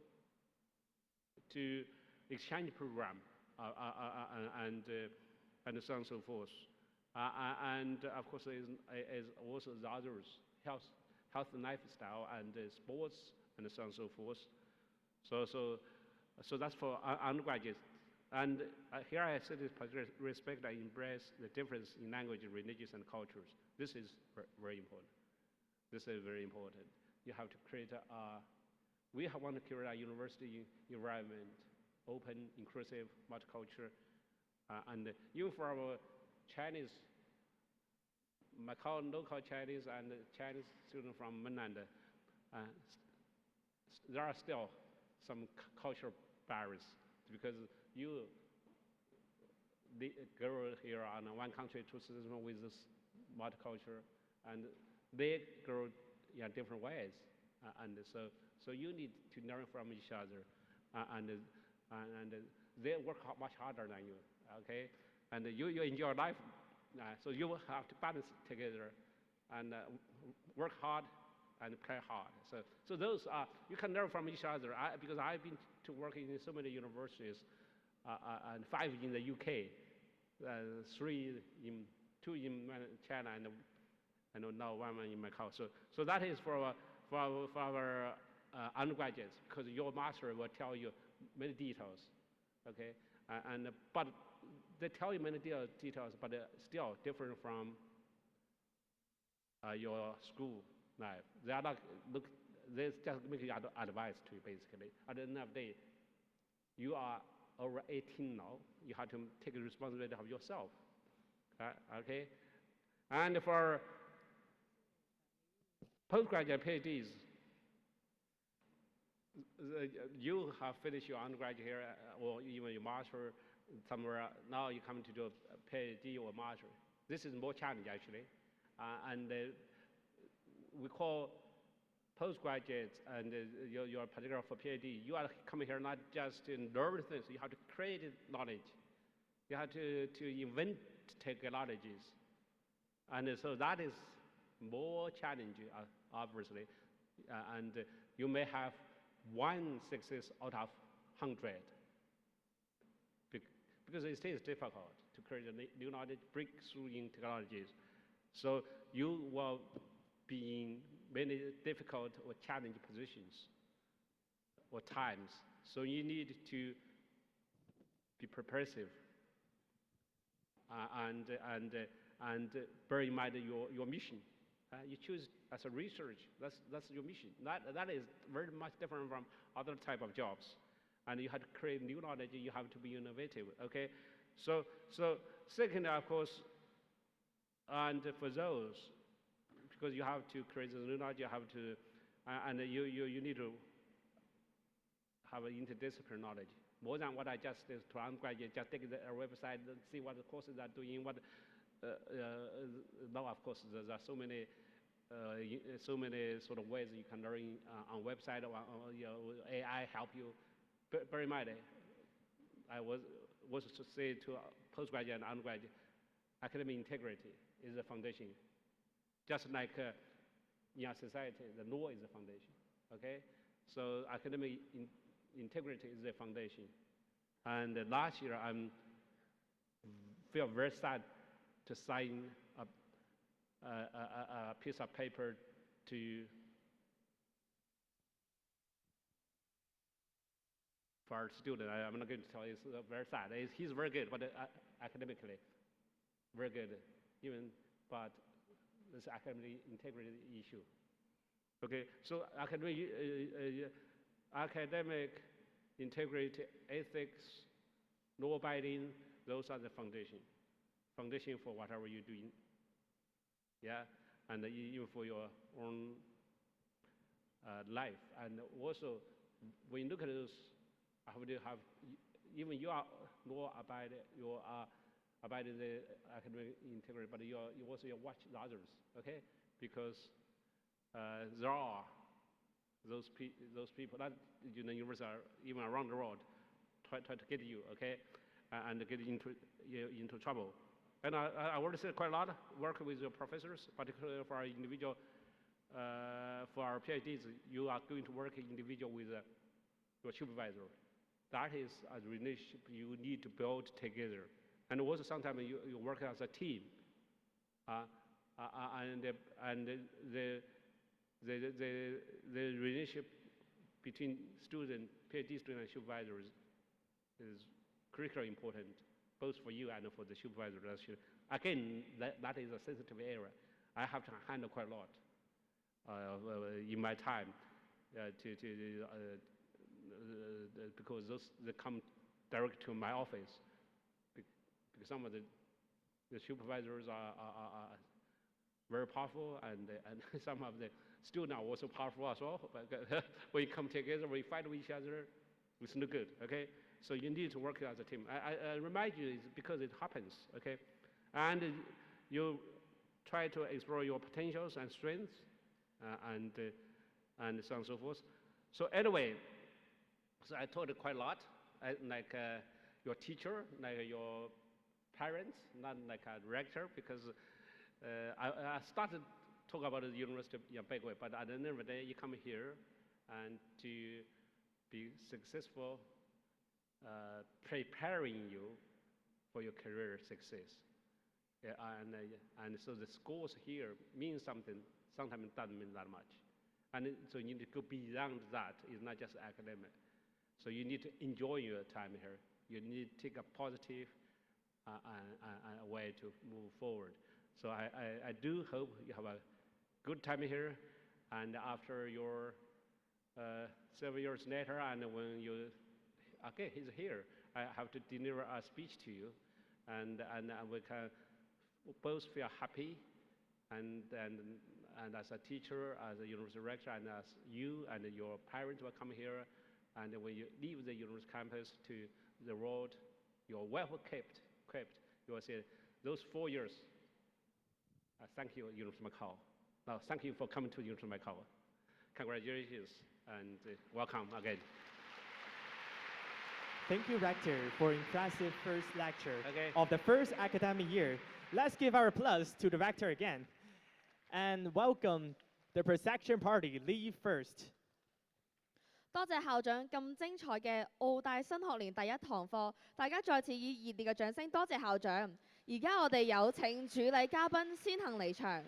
to exchange program and so on and so forth. And of course, is also the others, health and lifestyle, and sports, and so on and so forth. So that's for undergraduates. And here I say this, respect and embrace the difference in language, religions, and cultures. This is very important. This is very important. You have to create we want to create a university environment, open, inclusive, multicultural, and even for our Chinese, Macau local Chinese and Chinese students from mainland, there are still some cultural barriers because the girl here on one country, two systems with this multicultural, and they grow in different ways, and so you need to learn from each other, and they work much harder than you, okay? And you enjoy life, so you will have to balance together and work hard and play hard. So those are, you can learn from each other. Because I've been to working in so many universities, and 5 in the UK, 2 in China, and now 1 in Macau. So that is for our undergraduates, because your master will tell you many details, okay? But they tell you many details, but still different from your school life. They are not they just make advice to you, basically. At the end of the day, you are over 18 now. You have to take responsibility of yourself, okay? And for postgraduate PhDs, you have finished your undergraduate here, or even your master. somewhere, now you come to do a PhD or master. This is more challenging actually. We call postgraduates and your particular for PhD, you are coming here not just to learn things, you have to create knowledge. You have to invent technologies. And so that is more challenging, obviously. And you may have one success out of 100. Because it is difficult to create a new knowledge, breakthrough in technologies. So you will be in many difficult or challenging positions or times. So you need to be persuasive and bear in mind your mission. You choose as a research, that's your mission. That is very much different from other type of jobs. And you have to create new knowledge, you have to be innovative, okay? So second, of course, and for those, because you have to create the new knowledge, you have to, and you need to have an interdisciplinary knowledge. More than what I just did to undergraduate, just take the website and see what the courses are doing, what, now of course there are so many sort of ways you can learn on website, or AI help you. Bear in mind, I was to say to postgraduate and undergraduate, academic integrity is the foundation. Just like in our society, the law is the foundation, okay? So academic integrity is the foundation. And last year, I feel very sad to sign a piece of paper for our student. I'm not going to tell you, it's very sad. He's very good, but academically, very good, but this academic integrity issue. Okay, so academic integrity, ethics, law abiding, those are the foundation for whatever you're doing. Yeah, and even for your own life. And also, when you look at those, even you are law abiding, you are abiding the academic integrity, but you also watch the others, okay? Because there are those people that universities are even around the world try to get you, okay, and get into trouble. And I already said quite a lot. Work with your professors, particularly for our individual, for our PhDs. You are going to work individual with your supervisor. That is a relationship you need to build together. And also sometimes you work as a team. And the relationship between student, PhD student and supervisors is critically important, both for you and for the supervisor. Again, that is a sensitive area. I have to handle quite a lot in my time because they come direct to my office. Because some of the supervisors are very powerful, and some of the students are also powerful as well. But when you come together, when you fight with each other, it's no good, okay? So you need to work as a team. I remind you, it's because it happens, okay? And you try to explore your potentials and strengths, and so on and so forth. So anyway, so I taught quite a lot, like your teacher, like your parents, not like a director, because I started talk about the university in big way, but at the end of the day, you come here and to be successful, preparing you for your career success. Yeah, and so the scores here mean something, sometimes it doesn't mean that much. And so you need to go beyond that. It's not just academic. So you need to enjoy your time here. You need to take a positive way to move forward. So I do hope you have a good time here, and after your several years later, and when you, okay, he's here, I have to deliver a speech to you, and we can both feel happy, and as a teacher, as a university rector, and as you and your parents will come here, and when you leave the university campus to the world, You're well equipped. You will say those 4 years. Thank you, University of Macau. Now, thank you for coming to University of Macau. Congratulations and welcome again. Thank you, Rector, for impressive first lecture Okay. of the first academic year. Let's give our applause to the Rector again. And welcome the perception party, lead first. 多謝校長咁精彩嘅澳大新學年第一堂課，大家再次以熱烈嘅掌聲多謝校長。而家我哋有請主禮嘉賓先行離場。